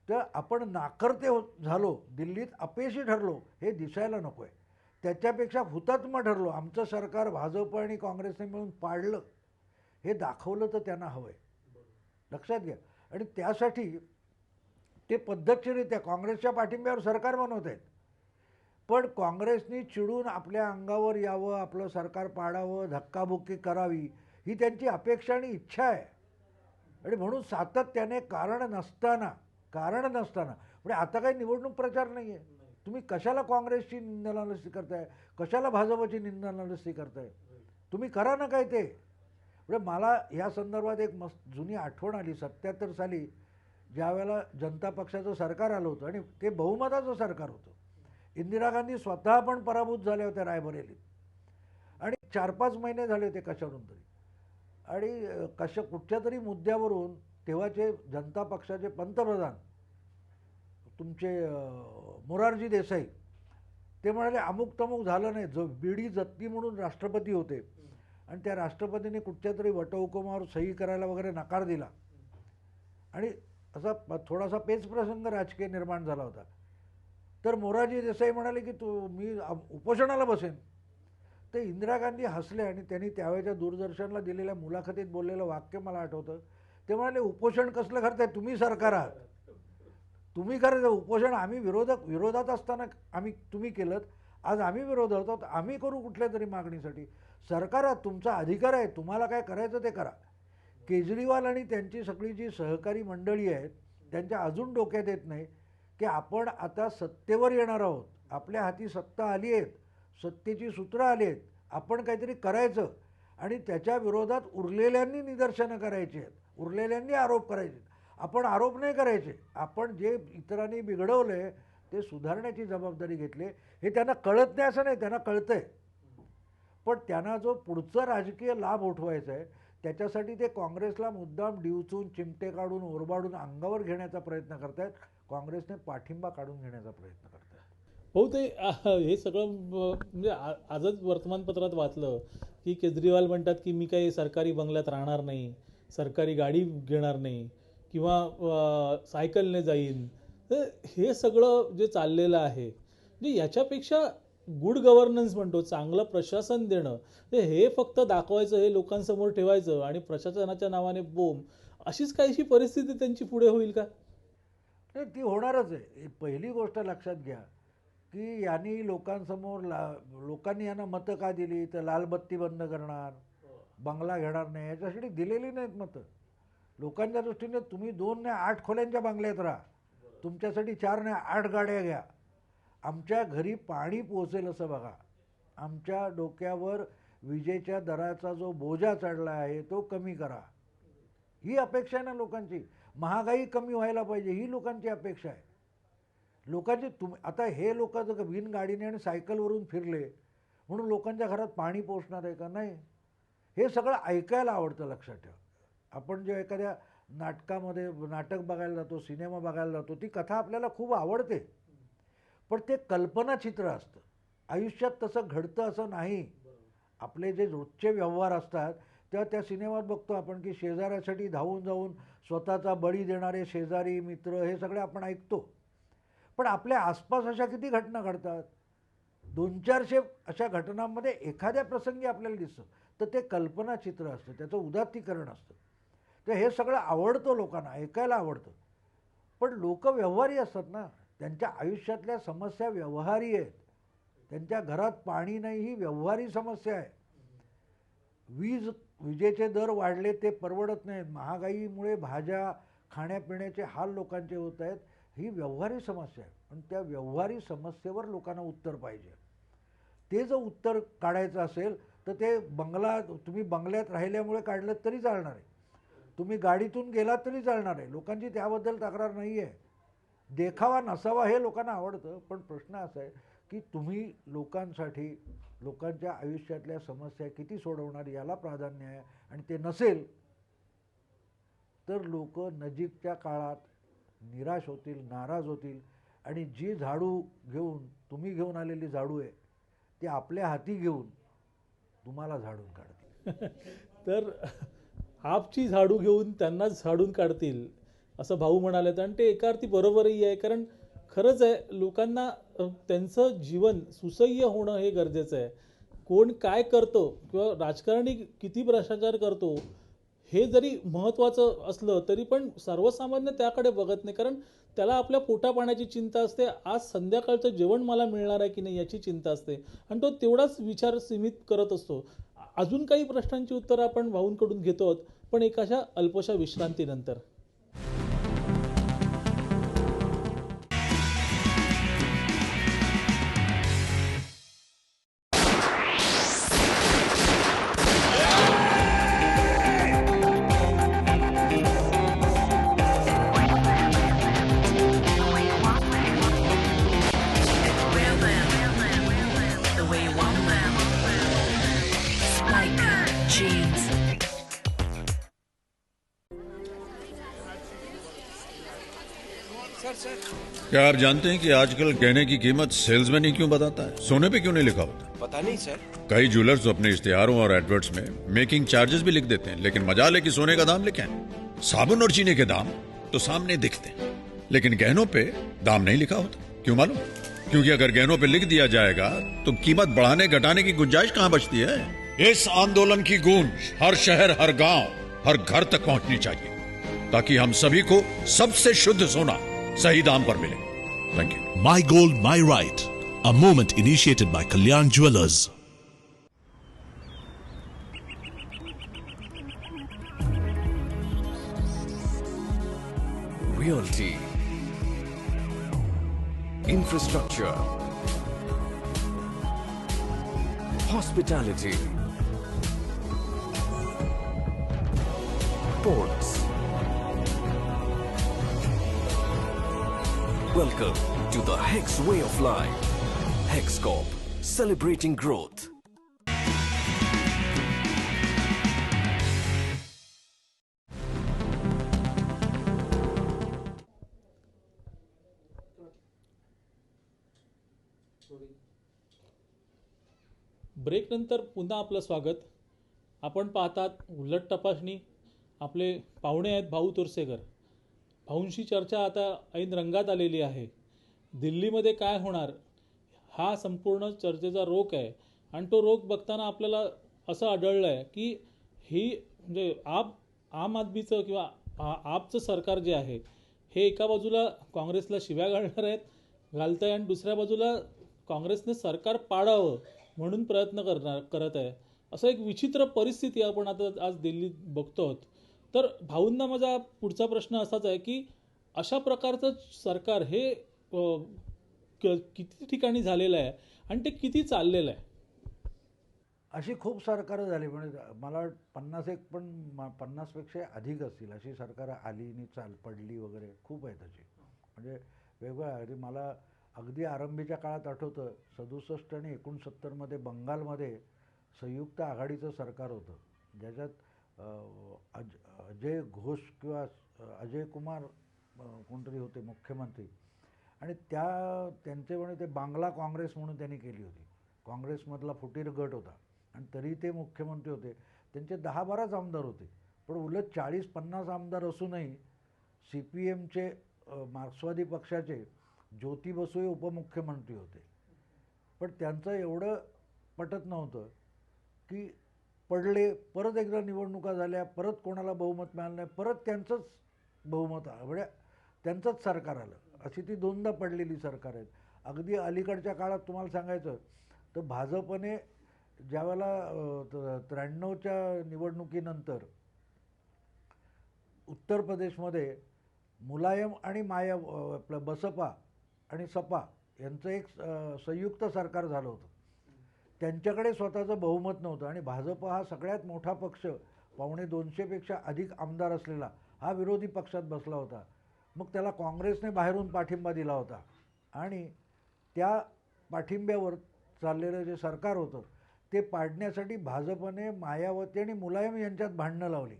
तर आपण नाकर्ते झालो, दिल्लीत अपयशी ठरलो हे दिसायला नको आहे. त्याच्यापेक्षा हुतात्मा ठरलो, आमचं सरकार भाजप आणि काँग्रेसने मिळून पाडलं हे दाखवलं तर त्यांना हवं आहे. लक्षात घ्या. आणि त्यासाठी ते पद्धतशीररित्या काँग्रेसच्या पाठिंब्यावर सरकार बनवत आहेत. पण काँग्रेसनी चिडून आपल्या अंगावर यावं, आपलं सरकार पाडावं, धक्काबुक्की करावी ही त्यांची अपेक्षा आणि इच्छा आहे. आणि म्हणून सातत्याने कारण नसताना म्हणजे आता काही निवडणूक प्रचार नाही आहे, तुम्ही कशाला काँग्रेसची निंदानालस्ती करताय, कशाला भाजपची निंदानालस्ती करताय, तुम्ही करा ना काय ते. म्हणजे मला ह्या संदर्भात एक मस्त जुनी आठवण आली. 77 साली ज्यावेळेला जनता पक्षाचं सरकार आलं होतं आणि ते बहुमताचं सरकार होतं, इंदिरा गांधी स्वतः पण पराभूत झाल्या होत्या रायबरेलीत आणि 4-5 महिने झाले होते कशावरून तरी. आणि कुठच्या तरी मुद्द्यावरून तेव्हाचे जनता पक्षाचे पंतप्रधान तुमचे मोरारजी देसाई ते म्हणाले अमुक तमुक झालं नाही. जो बीडी जत्ती म्हणून राष्ट्रपती होते आणि त्या राष्ट्रपतीने कुठच्या तरी वटहुकुमावर सही करायला वगैरे नकार दिला आणि असा थोडासा पेच प्रसंग राजकीय निर्माण झाला होता. तर मोरारजी देसाई म्हणाले की मी उपोषणाला बसेन. तर इंदिरा गांधी हसले आणि त्यांनी त्यावेळेच्या दूरदर्शनला दिलेल्या मुलाखतीत बोललेलं वाक्य मला आठवतं. ते म्हणाले उपोषण कसलं करताय, तुम्ही सरकार आहात, तुम्ही करायचं उपोषण. आम्ही विरोधात असताना तुम्ही केलं, आज आम्ही विरोधात आहोत, आम्ही करू कुठल्या तरी मागणीसाठी. सरकारात तुमचा अधिकार आहे, तुम्हाला काय करायचं ते करा. केजरीवाल आणि त्यांची सगळी जी सहकारी मंडळी आहेत त्यांच्या अजून डोक्यात येत नाही की आपण आता सत्तेवर येणार आहोत, आपल्या हाती सत्ता आली आहेत, सत्तेची सूत्रं आली आहेत, आपण काहीतरी करायचं आणि त्याच्या विरोधात उरलेल्यांनी निदर्शनं करायची आहेत, उरलेल्यांनी आरोप करायचे. आपण आरोप नाही करायचे, आपण जे इतरांनी बिघडवलं आहे ते सुधारण्याची जबाबदारी घेतली. हे त्यांना कळत नाही असं नाही, त्यांना कळतं आहे. पण त्यांना जो पुढचा राजकीय लाभ उठवायचा आहे त्याच्यासाठी ते काँग्रेसला मुद्दाम डिवचून चिमटे काढून ओरबाडून अंगावर घेण्याचा प्रयत्न करतायत. काँग्रेसने पाठिंबा काढून घेण्याचा प्रयत्न करतायत. हो ते हे सगळं म्हणजे आजच वर्तमानपत्रात वाचलं की केजरीवाल म्हणतात की मी काही सरकारी बंगल्यात राहणार नाही, सरकारी गाडी घेणार नाही किंवा सायकलने जाईन. तर हे सगळं जे चाललेलं आहे म्हणजे याच्यापेक्षा गुड गव्हर्नन्स म्हणतो, चांगलं प्रशासन देणं, तर हे फक्त दाखवायचं, हे लोकांसमोर ठेवायचं आणि प्रशासनाच्या नावाने बोंब, अशीच काहीशी परिस्थिती त्यांची पुढे होईल का? तर ती होणारच आहे. पहिली गोष्ट लक्षात घ्या की यांनी लोकांसमोर लोकांनी यांना मतं का दिली, तर लालबत्ती बंद करणार, बंगला घेणार नाही, याच्यासाठी दिलेली नाहीत मतं. लोकांच्या दृष्टीने तुम्ही 2 ने 8 खोल्यांच्या बंगल्यात राहा, तुमच्यासाठी 4 ने 8 गाड्या घ्या, आमच्या घरी पाणी पोहोचेल असं बघा, आमच्या डोक्यावर विजेच्या दराचा जो बोजा चढला आहे तो कमी करा, ही अपेक्षा आहे ना लोकांची. महागाई कमी व्हायला पाहिजे, ही लोकांची अपेक्षा आहे. लोकांची आता हे लोक जर बिन गाडीने आणि सायकलवरून फिरले म्हणून लोकांच्या घरात पाणी पोचणार आहे का? नाही. हे सगळं ऐकायला आवडतं. लक्षात ठेवा, आपण जेव्हा एखाद्या नाटकामध्ये नाटक बघायला जातो, सिनेमा बघायला जातो, ती कथा आपल्याला खूप आवडते, पण ते कल्पनाचित्र असतं. आयुष्यात तसं घडतं असं नाही. आपले जे रोजचे व्यवहार असतात तेव्हा त्या सिनेमात बघतो आपण की शेजाऱ्यासाठी धावून जाऊन स्वतःचा बळी देणारे शेजारी मित्र हे सगळे आपण ऐकतो. पण आपल्या आसपास अशा किती घटना घडतात? 200-400 अशा घटनांमध्ये एखाद्या प्रसंगी आपल्याला दिसतं, तर ते कल्पनाचित्र असतं, त्याचं उदात्तीकरण असतं. तर हे सगळं आवडतं लोकांना, ऐकायला आवडतं. पण लोक व्यवहारी असतात ना, त्यांच्या आयुष्यातल्या समस्या व्यवहारी आहेत. त्यांच्या घरात पाणी नाही ही व्यवहारी समस्या आहे. विजेचे दर वाढले ते परवडत नाहीत, महागाईमुळे भाज्या खाण्यापिण्याचे हाल लोकांचे होत आहेत, ही व्यवहारी समस्या आहे. पण त्या व्यवहारी समस्येवर लोकांना उत्तर पाहिजे. ते जर उत्तर काढायचं असेल तर ते तुम्ही बंगल्यात राहिल्यामुळे काढलं तरी चालणार आहे, तुम्ही गाडीतून गेलात तरी चालणार आहे. लोकांची त्याबद्दल तक्रार नाही आहे. देखावा नसावा हे लोकांना आवडतं. पण प्रश्न असा आहे की तुम्ही लोकांसाठी लोकांच्या आयुष्यातल्या समस्या किती सोडवणार याला प्राधान्य आहे. आणि ते नसेल तर लोक नजीकच्या काळात निराश होतील, नाराज होतील आणि जी झाडू घेऊन तुम्ही घेऊन आलेली झाडू आहे ती आपल्या हाती घेऊन तुम्हाला झाडून काढतील. तर आपची झाडू घेऊन त्यांनाच झाडून काढतील असं भाऊ म्हणाले. आणि ते एका अर्थी बरोबरही आहे, कारण खरंच आहे लोकांना त्यांचं जीवन सुसह्य होणं हे गरजेचं आहे. कोण काय करतो किंवा राजकारणी किती भ्रष्टाचार करतो हे जरी महत्त्वाचं असलं तरी पण सर्वसामान्य त्याकडे बघत नाही, कारण त्याला आपल्या पोटापाण्याची चिंता असते, आज संध्याकाळचं जेवण मला मिळणार आहे की नाही याची चिंता असते आणि तो तेवढाच विचार सीमित करत असतो. अजून काही प्रश्नांची उत्तरं आपण भाऊंकडून घेतो आहोत, पण एका अशा अल्पशा विश्रांतीनंतर. क्या आप जानते हैं कि आजकल गहने की कीमत सेल्समैन ही क्यों बताता है, सोने पे क्यों नहीं लिखा होता? पता नहीं सर। कई ज्वेलर्स तो अपने इश्तिहारों और एडवर्ट्स में मेकिंग चार्जेस भी लिख देते हैं, लेकिन मजाल है कि सोने का दाम लिखे हैं। साबुन और चीनी के दाम तो सामने दिखते हैं, लेकिन गहनों पे दाम नहीं लिखा होता। क्यों मालूम? क्योंकि अगर गहनों पे लिख दिया जाएगा तो कीमत बढ़ाने घटाने की गुंजाइश कहां बचती है। इस आंदोलन की गूंज हर शहर, हर गांव, हर घर तक पहुंचनी चाहिए, ताकि हम सभी को सबसे शुद्ध सोना सही दाम पर मिले। Thank you. My Gold, My Right. A movement initiated by Kalyan Jewelers. Realty, infrastructure, hospitality, ports. Welcome to the Hex way of life. Hex Corp, celebrating growth. ब्रेकनंतर पुन्हा आपलं स्वागत. आपण पाहतात उलट तपासणी. आपले पाहुणे आहेत भाऊ तोरसेकर. भाऊंशी चर्चा आता ऐन रंगात आलेली आहे. दिल्लीमध्ये काय होणार हा संपूर्ण चर्चेचा रोख आहे. आणि तो रोख बघताना आपल्याला असं आढळलं आहे की ही म्हणजे आम आदमीचं किंवा आपचं सरकार जे आहे हे एका बाजूला काँग्रेसला शिव्या घालणार आहेत घालत आहे आणि दुसऱ्या बाजूला काँग्रेसने सरकार पाडावं म्हणून प्रयत्न करत आहे. असं एक विचित्र परिस्थिती आपण आता आज दिल्लीत बघतो आहोत. तर भाऊंना माझा पुढचा प्रश्न असाच आहे की अशा प्रकारचं सरकार हे किती ठिकाणी झालेलं आहे आणि ते किती चाललेलं आहे? अशी खूप सरकारं झाली म्हणजे मला 50 पण 50पेक्षा अधिक असतील अशी सरकारं आली आणि पडली वगैरे खूप आहेत अशी. म्हणजे वेगवेगळ्या मला अगदी आरंभीच्या काळात आठवतं 67 आणि 69मध्ये बंगालमध्ये संयुक्त आघाडीचं सरकार होतं ज्याच्यात अजय घोष किंवा अजय कुमार कोणतरी होते मुख्यमंत्री आणि त्यांचे म्हणे ते बांगला काँग्रेस म्हणून त्यांनी केली होती. काँग्रेसमधला फुटीर गट होता आणि तरी ते मुख्यमंत्री होते. त्यांचे 10-12च आमदार होते. पण उलट 40-50 आमदार असूनही CPMचे मार्क्सवादी पक्षाचे ज्योती बसू हे उपमुख्यमंत्री होते. पण त्यांचं एवढं पटत नव्हतं की पडले, परत एकदा निवडणुका झाल्या, परत कोणाला बहुमत मिळालं नाही, परत त्यांचंच बहुमत आलं म्हणजे त्यांचंच सरकार आलं. अशी ती दोनदा पडलेली सरकार आहेत. अगदी अलीकडच्या काळात तुम्हाला सांगायचं तर भाजपने ज्यावेळेला 93च्या निवडणुकीनंतर उत्तर प्रदेशमध्ये मुलायम आणि आपलं बसपा आणि सपा यांचं एक संयुक्त सरकार झालं होतं. त्यांच्याकडे स्वतःचं बहुमत नव्हतं आणि भाजप हा सगळ्यात मोठा पक्ष 250पेक्षा अधिक आमदार असलेला हा विरोधी पक्षात बसला होता. मग त्याला काँग्रेसने बाहेरून पाठिंबा दिला होता आणि त्या पाठिंब्यावर चाललेलं जे सरकार होतं ते पाडण्यासाठी भाजपने मायावती आणि मुलायम यांच्यात भांडणं लावली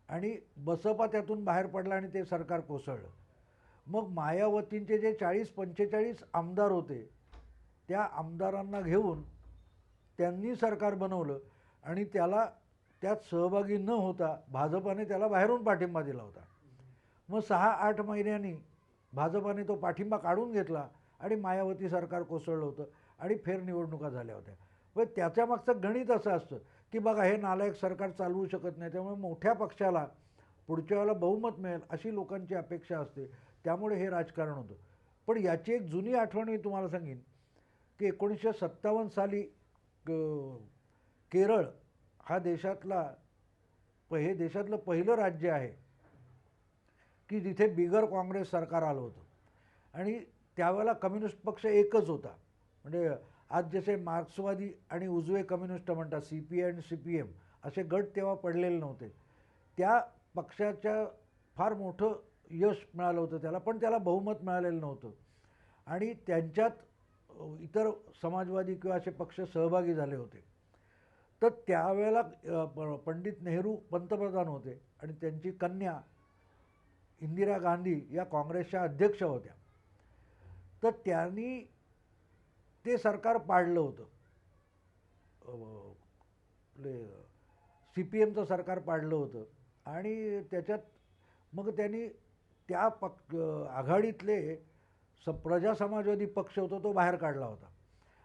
आणि बसपा त्यातून बाहेर पडला आणि ते सरकार कोसळलं. मग मायावतींचे जे 40-45 आमदार होते त्या आमदारांना घेऊन त्यांनी सरकार बनवलं आणि त्यात सहभागी न होता भाजपाने त्याला बाहेरून पाठिंबा दिला होता. मग 6-8 महिन्यांनी भाजपाने तो पाठिंबा काढून घेतला आणि मायावती सरकार कोसळलं होतं आणि फेरनिवडणुका झाल्या होत्या. पण त्याच्या मागचं गणित असं असतं की बघा हे नालायक सरकार चालवू शकत नाही त्यामुळे मोठ्या पक्षाला पुढच्या वेळेला बहुमत मिळेल अशी लोकांची अपेक्षा असते. त्यामुळे हे राजकारण होतं. पण याची एक जुनी आठवण मी तुम्हाला सांगेन की 1957 साली केरळ हा देशातलं पहिलं राज्य आहे की जिथे बिगर काँग्रेस सरकार आलं होतं आणि त्यावेळेला कम्युनिस्ट पक्ष एकच होता. म्हणजे आज जसे मार्क्सवादी आणि उजवे कम्युनिस्ट म्हणतात CPI आणि CPM असे गट तेव्हा पडलेले नव्हते. त्या पक्षाच्या फार मोठं यश मिळालं होतं त्याला, पण त्याला बहुमत मिळालेलं नव्हतं आणि त्यांच्यात इतर समाजवादी किंवा असे पक्ष सहभागी झाले होते. तर त्यावेळेला पंडित नेहरू पंतप्रधान होते आणि त्यांची कन्या इंदिरा गांधी या काँग्रेसच्या अध्यक्ष होत्या. तर त्यांनी ते सरकार पाडलं होतं. CPMचं सरकार पाडलं होतं आणि त्याच्यात मग त्यांनी त्या आघाडीतले प्रजा समाजवादी पक्ष होता तो बाहेर काढला होता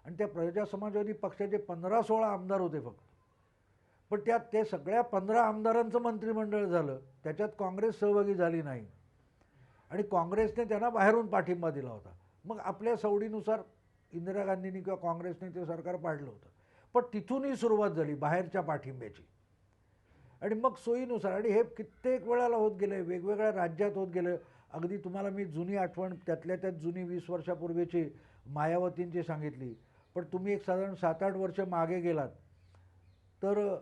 आणि त्या प्रजा समाजवादी पक्षाचे 15-16 आमदार होते फक्त. पण त्यात ते सगळ्या 15 आमदारांचं मंत्रिमंडळ झालं. त्याच्यात काँग्रेस सहभागी झाली नाही आणि काँग्रेसने त्यांना बाहेरून पाठिंबा दिला होता. मग आपल्या सवडीनुसार इंदिरा गांधींनी किंवा काँग्रेसने ते सरकार पाडलं होतं. पण तिथूनही सुरुवात झाली बाहेरच्या पाठिंब्याची आणि मग सोयीनुसार आणि हे कित्येक वेळाला होत गेलं, वेगवेगळ्या राज्यात होत गेलं. अगदी तुम्हाला मी जुनी आठवण त्यातल्या त्यात जुनी 20 वर्षापूर्वीची मायावतींची सांगितली. पण तुम्ही एक साधारण 7-8 वर्ष मागे गेलात तर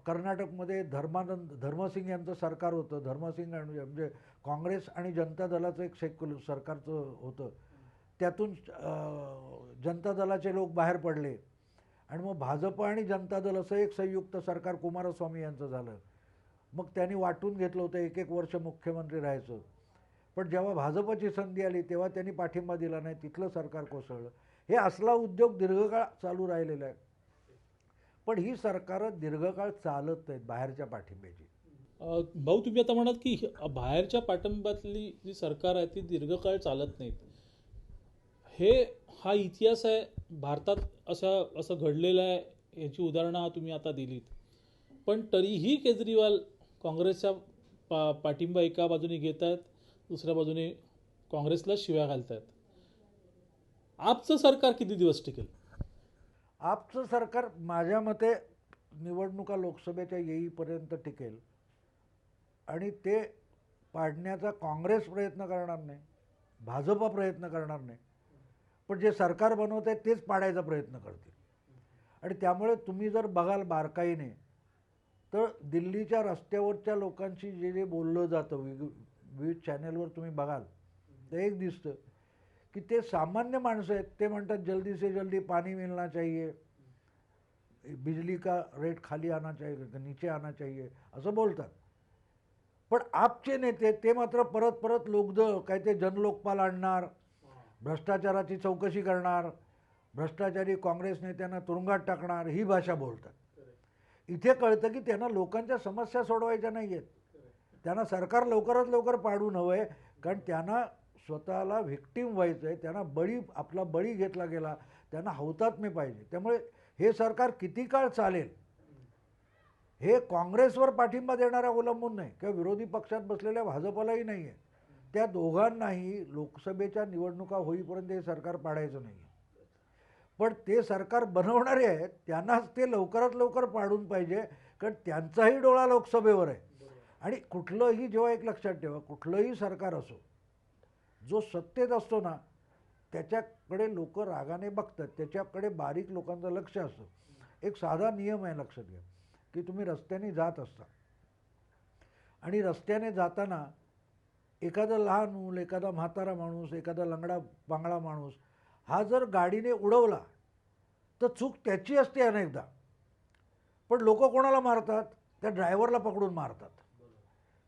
कर्नाटकमध्ये धर्मसिंग यांचं सरकार होतं. धर्मसिंग म्हणजे काँग्रेस आणि जनता दलाचं एक सेक्युलर सरकारचं होतं. त्यातून जनता दलाचे लोक बाहेर पडले आणि मग भाजप आणि जनता दल असं एक संयुक्त सरकार कुमारस्वामी यांचं झालं. मग त्यांनी वाटून घेतलं होतं 1-1 वर्ष मुख्यमंत्री राहायचं. पण जेव्हा भाजपची संधी आली तेव्हा त्यांनी पाठिंबा दिला नाही, तिथलं सरकार कोसळलं. हे असला उद्योग दीर्घकाळ चालू राहिलेला आहे. पण ही सरकारं दीर्घकाळ चालत नाहीत बाहेरच्या पाठिंब्याची. भाऊ, तुम्ही आता म्हणाल की बाहेरच्या पाठिंब्यातली जी सरकार आहे ती दीर्घकाळ चालत नाहीत. हा इतिहास आहे भारतात, असं घडलेलं आहे. याची उदाहरणं तुम्ही आता दिलीत. पण तरीही केजरीवाल काँग्रेसच्या पाठिंबा एका बाजूने घेत आहेत, दुसऱ्या बाजूने काँग्रेसला शिव्या घालत आहेत. आपचं सरकार किती दिवस टिकेल? आपचं सरकार माझ्या मते निवडणुका लोकसभेच्या येईपर्यंत टिकेल आणि ते पाडण्याचा काँग्रेस प्रयत्न करणार नाही, भाजप प्रयत्न करणार नाही. पण जे सरकार बनवत आहे तेच पाडायचा प्रयत्न करतील. आणि त्यामुळे तुम्ही जर बघाल बारकाईने तर दिल्लीच्या रस्त्यावरच्या लोकांशी जे जे बोललं जातं विविध चॅनलवर तुम्ही बघाल तर एक दिसतं की ते सामान्य माणसं आहेत. ते म्हणतात जल्दी से जल्दी पानी मिलना चाहिए, बिजली का रेट खाली आना चाहिए, नीचे आना चाहिए असं बोलतात. पण आपचे नेते ते मात्र परत परत लोकदल काय ते जनलोकपाल आणणार, भ्रष्टाचाराची चौकशी करणार, भ्रष्टाचारी काँग्रेस नेत्यांना तुरुंगात टाकणार, ही भाषा बोलतात. इथे कळतं की त्यांना लोकांच्या समस्या सोडवायच्या नाही आहेत. त्यांना सरकार लवकरात लवकर पाडून हवं आहे, कारण त्यांना स्वतःला व्हिक्टीम व्हायचं आहे. त्यांना आपला बळी घेतला गेला, त्यांना हौतात्म्य पाहिजे. त्यामुळे हे सरकार किती काळ चालेल हे काँग्रेसवर पाठिंबा देणाऱ्या अवलंबून नाही किंवा विरोधी पक्षात बसलेल्या भाजपलाही नाही आहे. त्या दोघांनाही लोकसभेच्या निवडणुका होईपर्यंत हे सरकार पाडायचं नाही आहे. पण ते सरकार बनवणारे आहेत त्यांनाच ते लवकरात लवकर पाडून पाहिजे, कारण त्यांचाही डोळा लोकसभेवर आहे. आणि कुठलंही जेव्हा एक लक्षात ठेवा, कुठलंही सरकार असो जो सत्तेत असतो ना त्याच्याकडे लोक रागाने बघतात, त्याच्याकडे बारीक लोकांचं लक्ष असतं. एक साधा नियम आहे लक्षात घ्या की तुम्ही रस्त्याने जात असता आणि रस्त्याने जाताना एखादं लहान मूल, एखादा म्हातारा माणूस, एखादा लंगडा बांगडा माणूस हा जर गाडीने उडवला तर चूक त्याची असते अनेकदा. पण लोक कोणाला मारतात? त्या ड्रायव्हरला पकडून मारतात,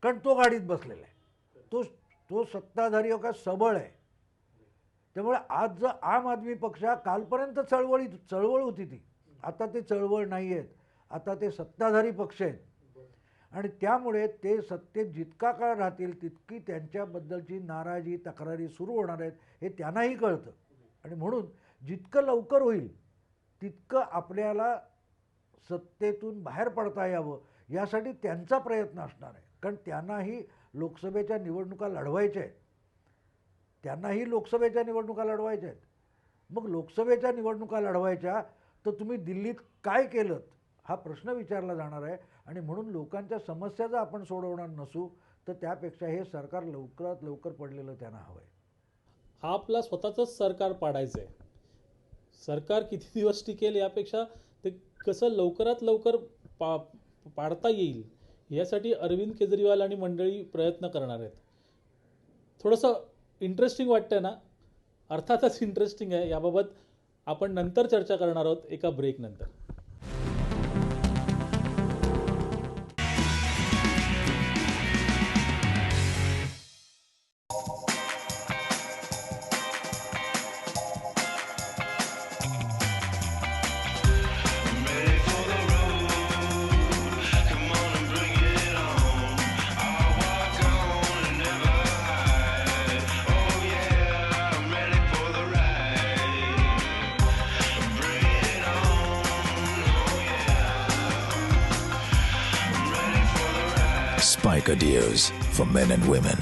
कारण तो गाडीत बसलेला आहे, तो सत्ताधारी का सबळ आहे. त्यामुळे आज जर आम आदमी पक्ष कालपर्यंत चळवळ होती ती, आता ते चळवळ नाही आहेत, आता ते सत्ताधारी पक्ष आहेत. आणि त्यामुळे ते सत्तेत जितका काळ राहतील तितकी त्यांच्याबद्दलची नाराजी, तक्रारी सुरू होणार आहेत हे त्यांनाही कळतं. आणि म्हणून जितकं लवकर होईल तितकं आपल्याला सत्तेतून बाहेर पडता यावं यासाठी त्यांचा प्रयत्न असणार आहे. कारण त्यांनाही लोकसभेच्या निवडणुका लढवायच्या आहेत, मग लोकसभेच्या निवडणुका लढवायच्या तर तुम्ही दिल्लीत काय केलं हा प्रश्न विचारला जाणार आहे. आणि म्हणून लोकांच्या समस्या जर आपण सोडवणार नसू तर त्यापेक्षा हे सरकार लवकरात लवकर पडलेलं त्यांना हवं आहे. आपला स्वतःचंच सरकार पाडायचं आहे. सरकार किती दिवस टिकेल यापेक्षा ते कसं लवकरात लवकर पाडता येईल यासाठी अरविंद केजरीवाल आणि मंडळी प्रयत्न करणार आहेत. थोडंसं इंटरेस्टिंग वाटतं ना? अर्थातच इंटरेस्टिंग आहे. याबाबत आपण नंतर चर्चा करणार आहोत एका ब्रेक नंतर. Spiker Deers for men and women.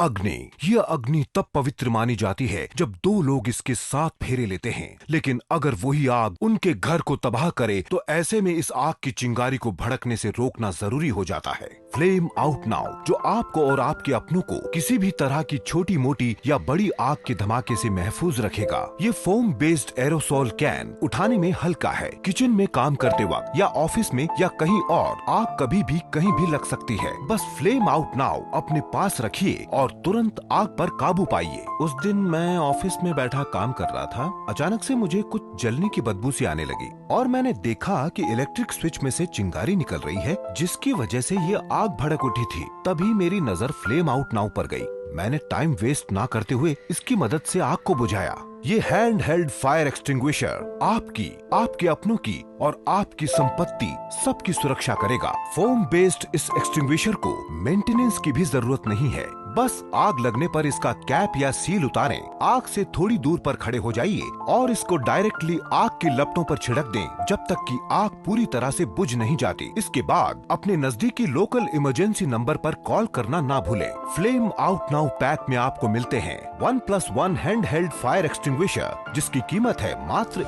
अग्नि, यह अग्नि तब पवित्र मानी जाती है जब दो लोग इसके साथ फेरे लेते हैं, लेकिन अगर वही आग उनके घर को तबाह करे तो ऐसे में इस आग की चिंगारी को भड़कने से रोकना जरूरी हो जाता है. फ्लेम आउट नाउ, जो आपको और आपके अपनों को किसी भी तरह की छोटी मोटी या बड़ी आग के धमाके से महफूज रखेगा. ये फोम बेस्ड एरोसोल कैन उठाने में हल्का है. किचन में काम करते वक्त या ऑफिस में या कहीं और आग कभी भी कहीं भी लग सकती है. बस फ्लेम आउट नाउ अपने पास रखिए और और तुरंत आग पर काबू पाइए। उस दिन मैं ऑफिस में बैठा काम कर रहा था। अचानक से मुझे कुछ जलने की बदबू सी आने लगी और मैंने देखा कि इलेक्ट्रिक स्विच में से चिंगारी निकल रही है, जिसकी वजह से ये आग भड़क उठी थी। तभी मेरी नजर फ्लेम आउट नाउ पर गई। मैंने टाइम वेस्ट ना करते हुए इसकी मदद से आग को बुझाया। ये हैंड हेल्ड फायर एक्सटिंग्विशर आपकी, आपके अपनों की और आपकी संपत्ति सबकी सुरक्षा करेगा। फोम बेस्ड इस एक्सटिंग्विशर को मेंटेनेंस की भी जरूरत नहीं है। बस आग लगने पर इसका कैप या सील उतारें, आग से थोड़ी दूर पर खड़े हो जाइए और इसको डायरेक्टली आग की लपटों पर छिड़क दें जब तक कि आग पूरी तरह से बुझ नहीं जाती। इसके बाद अपने नजदीकी लोकल इमरजेंसी नंबर पर कॉल करना ना भूलें। फ्लेम आउट नाउ पैक में आपको मिलते हैं 1+1 हैंड हेल्ड फायर एक्सटिंग्विशर, जिसकी कीमत है मात्र।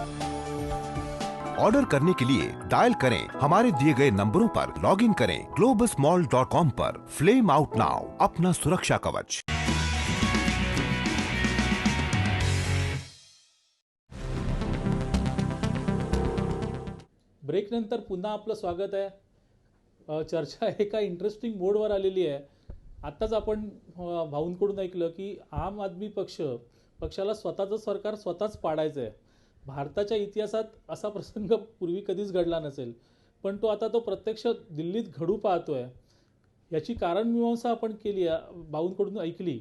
ऑर्डर करने के लिए डायल करें हमारे दिए गए नंबरों पर, लॉग इन करें globusmall.com पर। फ्लेम आउट नाउ, अपना सुरक्षा कवच। ब्रेक नंतर पुन्हा आपलं स्वागत आहे. चर्चा एका इंटरेस्टिंग मोडवर आलेली आहे. आत्ताच आपण भाऊंकडून ऐकलं की आम आदमी पक्षाला स्वतःचं सरकार स्वतःच पाडायचं आहे. भारताच्या इतिहासात असा प्रसंग पूर्वी कधीच घडला नसेल, पण आता तो प्रत्यक्ष दिल्लीत घडू पाहतोय. याची कारणमीमांसा आपण केली, भाऊंकडून ऐकली.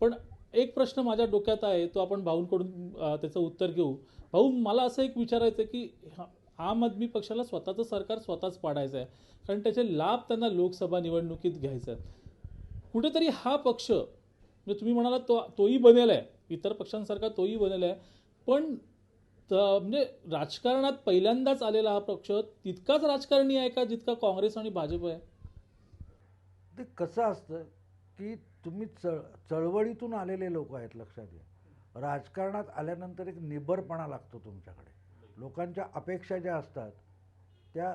पण एक प्रश्न माझ्या डोक्यात आहे, तो आपण भाऊंकडून त्याचं उत्तर घेऊ. भाऊ, मला असं एक विचारायचं आहे की आम आदमी पक्षाला स्वतःचं सरकार स्वतःच पाडायचं आहे, कारण त्याचे लाभ त्यांना लोकसभा निवडणुकीत घ्यायचे आहेत. कुठेतरी हा पक्ष, म्हणजे तुम्ही म्हणाला तोही बनेल आहे, इतर पक्षांसारखा तोही बनेल आहे, पण म्हणजे राजकारणात पहिल्यांदाच आलेला हा पक्ष तितकाच राजकारणी आहे का जितका काँग्रेस आणि भाजप आहे? ते कसं असतं की तुम्ही चळवळीतून आलेले लोक आहेत, लक्षात घ्या. राजकारणात आल्यानंतर एक निबरपणा लागतो तुमच्याकडे. लोकांच्या अपेक्षा ज्या असतात त्या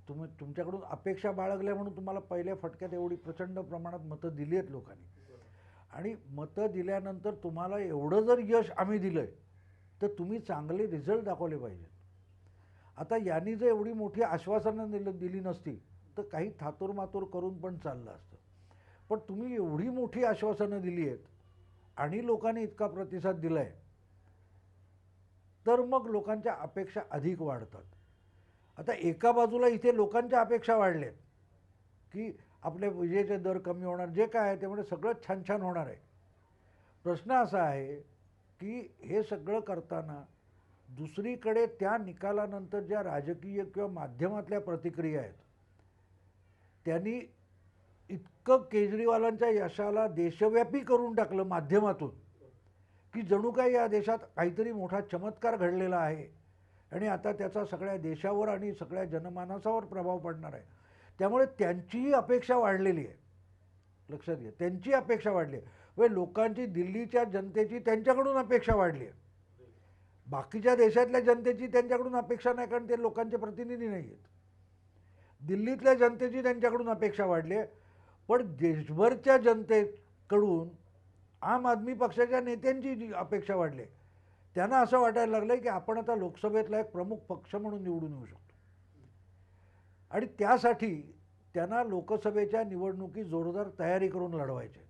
तुमच्याकडून अपेक्षा बाळगल्या म्हणून तुम्हाला पहिल्या फटक्यात एवढी प्रचंड प्रमाणात मतं दिली आहेत लोकांनी, आणि मतं दिल्यानंतर तुम्हाला एवढं जर यश आम्ही दिलं आहे तर तुम्ही चांगले रिझल्ट दाखवले पाहिजेत. आता यांनी जर एवढी मोठी आश्वासनं दिली नसती तर काही थातूरमातूर करून पण चाललं असतं. पण तुम्ही एवढी मोठी आश्वासनं दिली आहेत आणि लोकांनी इतका प्रतिसाद दिला आहे, तर मग लोकांच्या अपेक्षा अधिक वाढतात. आता एका बाजूला इथे लोकांच्या अपेक्षा वाढल्यात की आपल्या विजेचे दर कमी होणार, जे काय आहे त्यामुळे सगळं छान छान होणार आहे. प्रश्न असा आहे की हे सगळं करताना दुसरीकडे त्या निकालानंतर ज्या राजकीय किंवा माध्यमातल्या प्रतिक्रिया आहेत, त्यांनी इतकं केजरीवालांच्या यशाला देशव्यापी करून टाकलं माध्यमातून की जणू काही या देशात काहीतरी मोठा चमत्कार घडलेला आहे आणि आता त्याचा सगळ्या देशावर आणि सगळ्या जनमानसावर प्रभाव पडणार आहे. त्यामुळे त्यांचीही अपेक्षा वाढलेली आहे. लक्षात घ्या, त्यांची अपेक्षा वाढली आहे. लोकांची, दिल्लीच्या जनतेची त्यांच्याकडून अपेक्षा वाढली आहे. बाकीच्या देशातल्या जनतेची त्यांच्याकडून अपेक्षा नाही, कारण ते लोकांचे प्रतिनिधी नाही आहेत. दिल्लीतल्या जनतेची त्यांच्याकडून अपेक्षा वाढली आहे. पण देशभरच्या जनतेकडून आम आदमी पक्षाच्या नेत्यांची जी अपेक्षा वाढली आहे, त्यांना असं वाटायला लागलं की आपण आता लोकसभेतला एक प्रमुख पक्ष म्हणून निवडून येऊ शकतो. आणि त्यासाठी त्यांना लोकसभेच्या निवडणुकी जोरदार तयारी करून लढवायचे.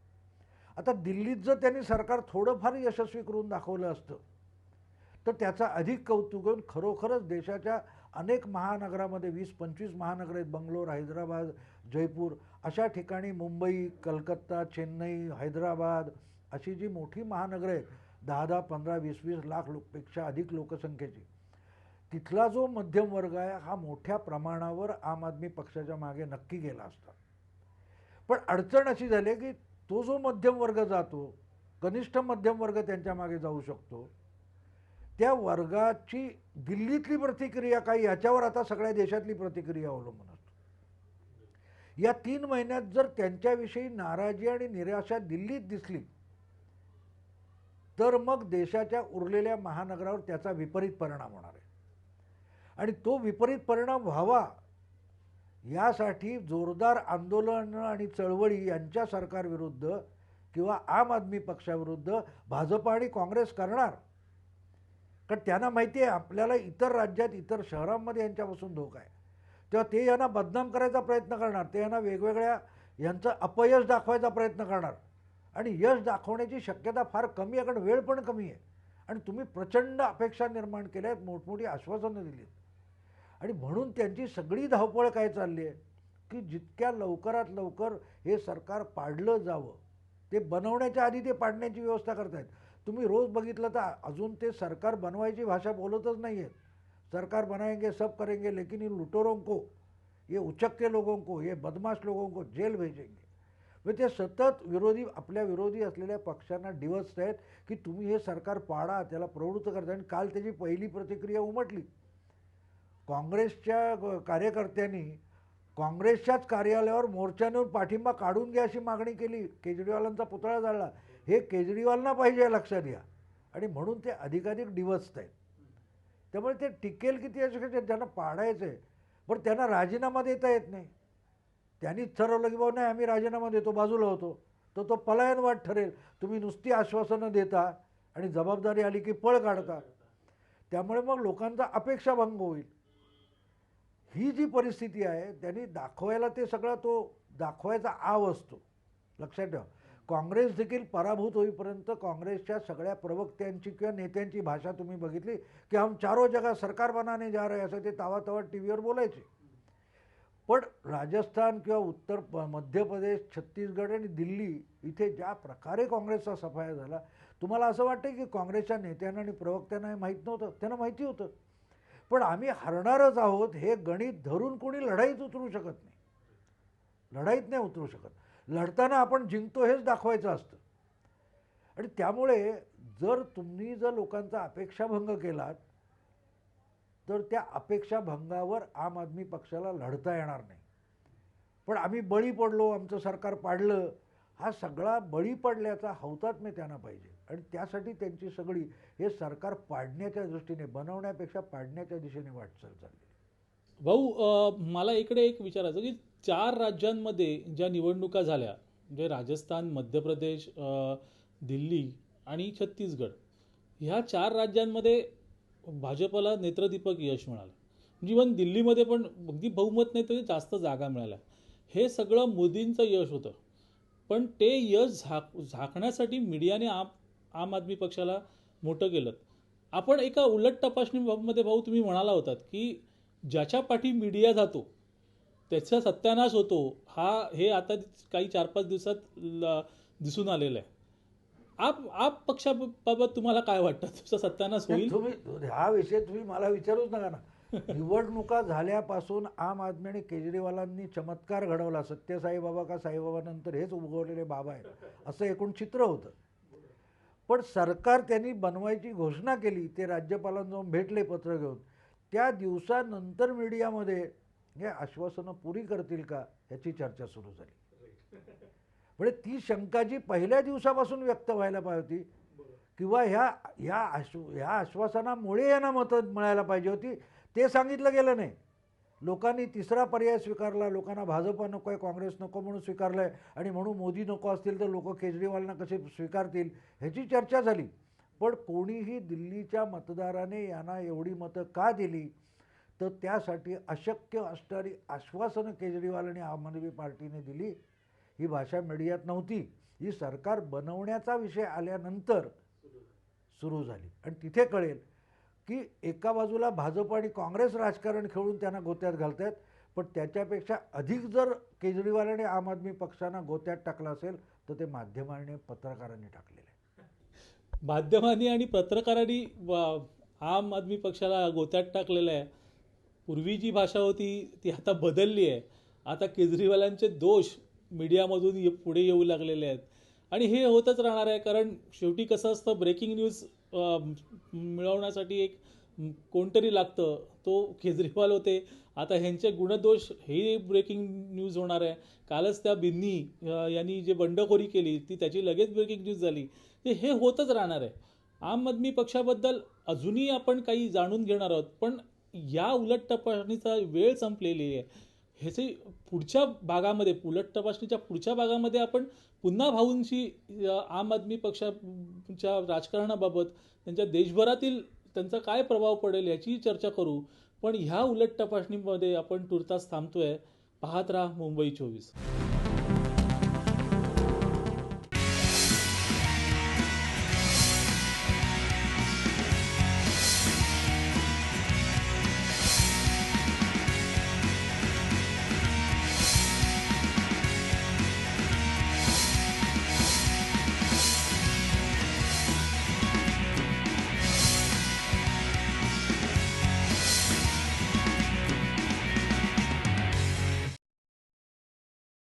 आता दिल्लीत जर त्यांनी सरकार थोडंफार यशस्वी करून दाखवलं असतं तर त्याचा अधिक कौतुक होऊन खरोखरच देशाच्या अनेक महानगरामध्ये 20-25 महानगर आहेत, बंगलोर, हैदराबाद, जयपूर अशा ठिकाणी, मुंबई, कलकत्ता, चेन्नई, हैदराबाद अशी जी मोठी महानगरं आहेत, 10-10, 15, 20-20 लाख पेक्षा अधिक लोकसंख्येची, तिथला जो मध्यम वर्ग आहे हा मोठ्या प्रमाणावर आम आदमी पक्षाच्या मागे नक्की गेला असता. पण अडचण अशी झाली की तो जो मध्यम वर्ग जातो, कनिष्ठ मध्यम वर्ग त्यांच्या मागे जाऊ शकतो, त्या वर्गाची दिल्लीतली प्रतिक्रिया काय याच्यावर आता सगळ्या देशातली प्रतिक्रिया अवलंबून असते. या 3 महिन्यात जर त्यांच्याविषयी नाराजी आणि निराशा दिल्लीत दिसली तर मग देशाच्या उरलेल्या महानगरावर त्याचा विपरीत परिणाम होणार आहे. आणि तो विपरीत परिणाम व्हावा यासाठी जोरदार आंदोलन आणि चळवळी यांच्या सरकारविरुद्ध किंवा आम आदमी पक्षाविरुद्ध भाजप आणि काँग्रेस करणार. कारण त्यांना माहिती आहे आपल्याला इतर राज्यात, इतर शहरांमध्ये यांच्यापासून धोका आहे, तेव्हा ते यांना बदनाम करायचा प्रयत्न करणार, ते यांना वेगवेगळ्या यांचं अपयश दाखवायचा प्रयत्न करणार. आणि यश दाखवण्याची शक्यता फार कमी आहे, कारण वेळ पण कमी आहे आणि तुम्ही प्रचंड अपेक्षा निर्माण केल्या आहेत, मोठमोठी आश्वासनं दिली आहेत आणि म्हणून त्यांची सगळी धावपळ काय चालली आहे की जितक्या लवकरात लवकर हे सरकार पाडलं जावं, ते बनवण्याच्या आधी ते पाडण्याची व्यवस्था करतायत. तुम्ही रोज बघितलं तर अजून ते सरकार बनवायची भाषा बोलतच नाही आहेत. सरकार बनाएंगे सब करेंगे लेकिन इन लुटेरों को, ये उचक्के लोगों को, ये बदमाश लोगों को जेल भेजेंगे. म्हणजे ते सतत विरोधी, आपल्या विरोधी असलेल्या पक्षांना डिवचत आहेत की तुम्ही हे सरकार पाडा, त्याला प्रवृत्त करता. आणि काल त्याची पहिली प्रतिक्रिया उमटली. काँग्रेसच्या कार्यकर्त्यांनी काँग्रेसच्याच कार्यालयावर मोर्चानेवर पाठिंबा काढून घ्या अशी मागणी केली. केजरीवालांचा पुतळा जाळला. हे केजरीवालना पाहिजे लक्षात घ्या आणि म्हणून ते अधिकाधिक डिवचत आहेत. त्यामुळे ते टिकेल किती असे ज्यांना पाडायचं आहे, पण त्यांना राजीनामा देता येत नाही. त्यांनीच ठरवलं की बाबा नाही आम्ही राजीनामा देतो, बाजूला होतो, तर तो पलायनवाद ठरेल. तुम्ही नुसती आश्वासनं देता आणि जबाबदारी आली की पळ काढता. त्यामुळे मग लोकांचा अपेक्षाभंग होईल. ही जी परिस्थिती आहे त्यांनी दाखवायला, ते सगळा तो दाखवायचा आव असतो. लक्षात ठेवा, काँग्रेस देखील पराभूत होईपर्यंत काँग्रेसच्या सगळ्या प्रवक्त्यांची किंवा नेत्यांची भाषा तुम्ही बघितली की हम चारो जगह सरकार बनाने जा रहे असं ते तावातावा टी व्हीवर बोलायचे. पण राजस्थान किंवा मध्य प्रदेश, छत्तीसगड आणि दिल्ली इथे ज्या प्रकारे काँग्रेसचा सफाया झाला, तुम्हाला असं वाटतं की काँग्रेसच्या नेत्यांना आणि प्रवक्त्यांना हे माहीत नव्हतं? त्यांना माहिती होतं. पण आम्ही हरणारच आहोत हे गणित धरून कोणी लढाईत उतरू शकत नाही. लढाईत नाही उतरू शकत. लढताना आपण जिंकतो हेच दाखवायचं असतं. आणि त्यामुळे जर लोकांचा अपेक्षाभंग केलात तर त्या अपेक्षाभंगावर आम आदमी पक्षाला लढता येणार नाही. पण आम्ही बळी पडलो, आमचं सरकार पाडलं, हा सगळा बळी पडल्याचा हौतात्म्य त्यांना पाहिजे. आणि त्यासाठी त्यांची सगळी हे सरकार पाडण्याच्या दृष्टीने, बनवण्यापेक्षा पाडण्याच्या दिशेने वाटचाल चालली. भाऊ, मला इकडे एक विचारायचं की 4 राज्यांमध्ये ज्या निवडणुका झाल्या, म्हणजे राजस्थान, मध्य प्रदेश, दिल्ली आणि छत्तीसगड, ह्या 4 राज्यांमध्ये भाजपला नेत्रदीपक यश मिळालं. म्हणजे इव्हन दिल्लीमध्ये पण अगदी बहुमत नाही तरी जास्त जागा मिळाल्या. हे सगळं मोदींचं यश होतं. पण ते यश झाकण्यासाठी मीडियाने आम आदमी पक्षाला मोठं केलं. आपण एका उलट तपासणीमध्ये भाऊ तुम्ही म्हणाला होतात की ज्याच्या पाठी मीडिया जातो त्याचा सत्यानाश होतो. हे आता काही 4-5 दिवसात दिसून आलेलं आहे. आप पक्षाबाबत तुम्हाला काय वाटतं? तुमचा सत्यानाश होईल? तुम्ही हा विषय तुम्ही मला विचारूच नका ना. निवडणुका झाल्यापासून आम आदमी आणि केजरीवालांनी चमत्कार घडवला. सत्य साईबाबा का साईबाबानंतर हेच उगवलेले बाबा आहेत असं एकूण चित्र होतं. पण सरकार त्यांनी बनवायची घोषणा केली, ते राज्यपालांना जाऊन भेटले पत्र घेऊन. त्या दिवसानंतर मीडियामध्ये हे आश्वासनं पुरी करतील का याची चर्चा सुरू झाली. म्हणजे ती शंका जी पहिल्या दिवसापासून व्यक्त व्हायला पाहिजे होती किंवा ह्या आश्वासनामुळे यांना मतं मिळायला पाहिजे होती, ते सांगितलं गेलं नाही. लोकांनी तिसरा पर्याय स्वीकारला. लोकांना भाजप नको आहे, काँग्रेस नको म्हणून स्वीकारलं आहे आणि म्हणून मोदी नको असतील तर लोक केजरीवालना कसे स्वीकारतील ह्याची चर्चा झाली. पण कोणीही दिल्लीच्या मतदाराने यांना एवढी मतं का दिली, तर त्यासाठी अशक्य असणारी आश्वासनं केजरीवाल आणि आम आदमी पार्टीने दिली. ही भाषा मीडियात नव्हती. ही सरकार बनवण्याचा विषय आल्यानंतर सुरू झाली. आणि तिथे कळेल की एका बाजूला भाजप आणि काँग्रेस राजकारण खेळून त्यांना गोत्यात घालतात, पण त्याच्यापेक्षा अधिक जर केजरीवाल आणि आम आदमी पक्षांना गोत्यात टाकलं असेल तर ते माध्यमांनी, पत्रकारांनी टाकलेलं आहे. माध्यमांनी आणि पत्रकारांनी आम आदमी पक्षाला गोत्यात टाकलेलं आहे. पूर्वी जी भाषा होती ती आता बदलली आहे. आता केजरीवालांचे दोष मीडियामधून पुढे येऊ लागलेले आहेत आणि हे होतच राहणार आहे. कारण शेवटी कसं असतं, ब्रेकिंग न्यूज मिळवण्यासाठी एक कोणतरी लागतं. तो केजरीवाल होते. आता ह्यांचे गुणदोष हे ब्रेकिंग न्यूज होणार आहे. कालच त्या बिन्नी यांनी जे बंडखोरी केली ती त्याची लगेच ब्रेकिंग न्यूज झाली. हे होतच राहणार आहे. आम आदमी पक्षाबद्दल अजूनही आपण काही जाणून घेणार आहोत, पण या उलट तपासणीचा वेळ संपलेली आहे. ह्याचे पुढच्या भागामध्ये, उलट तपासणीच्या पुढच्या भागामध्ये आपण पुन्हा भाऊंशी आम आदमी पक्षाच्या राजकारणाबाबत, त्यांच्या देशभरातील त्यांचा काय प्रभाव पडेल याची चर्चा करू. पण ह्या उलट तपासणीमध्ये आपण तुर्तास थांबतोय. पाहत राहा मुंबई 24.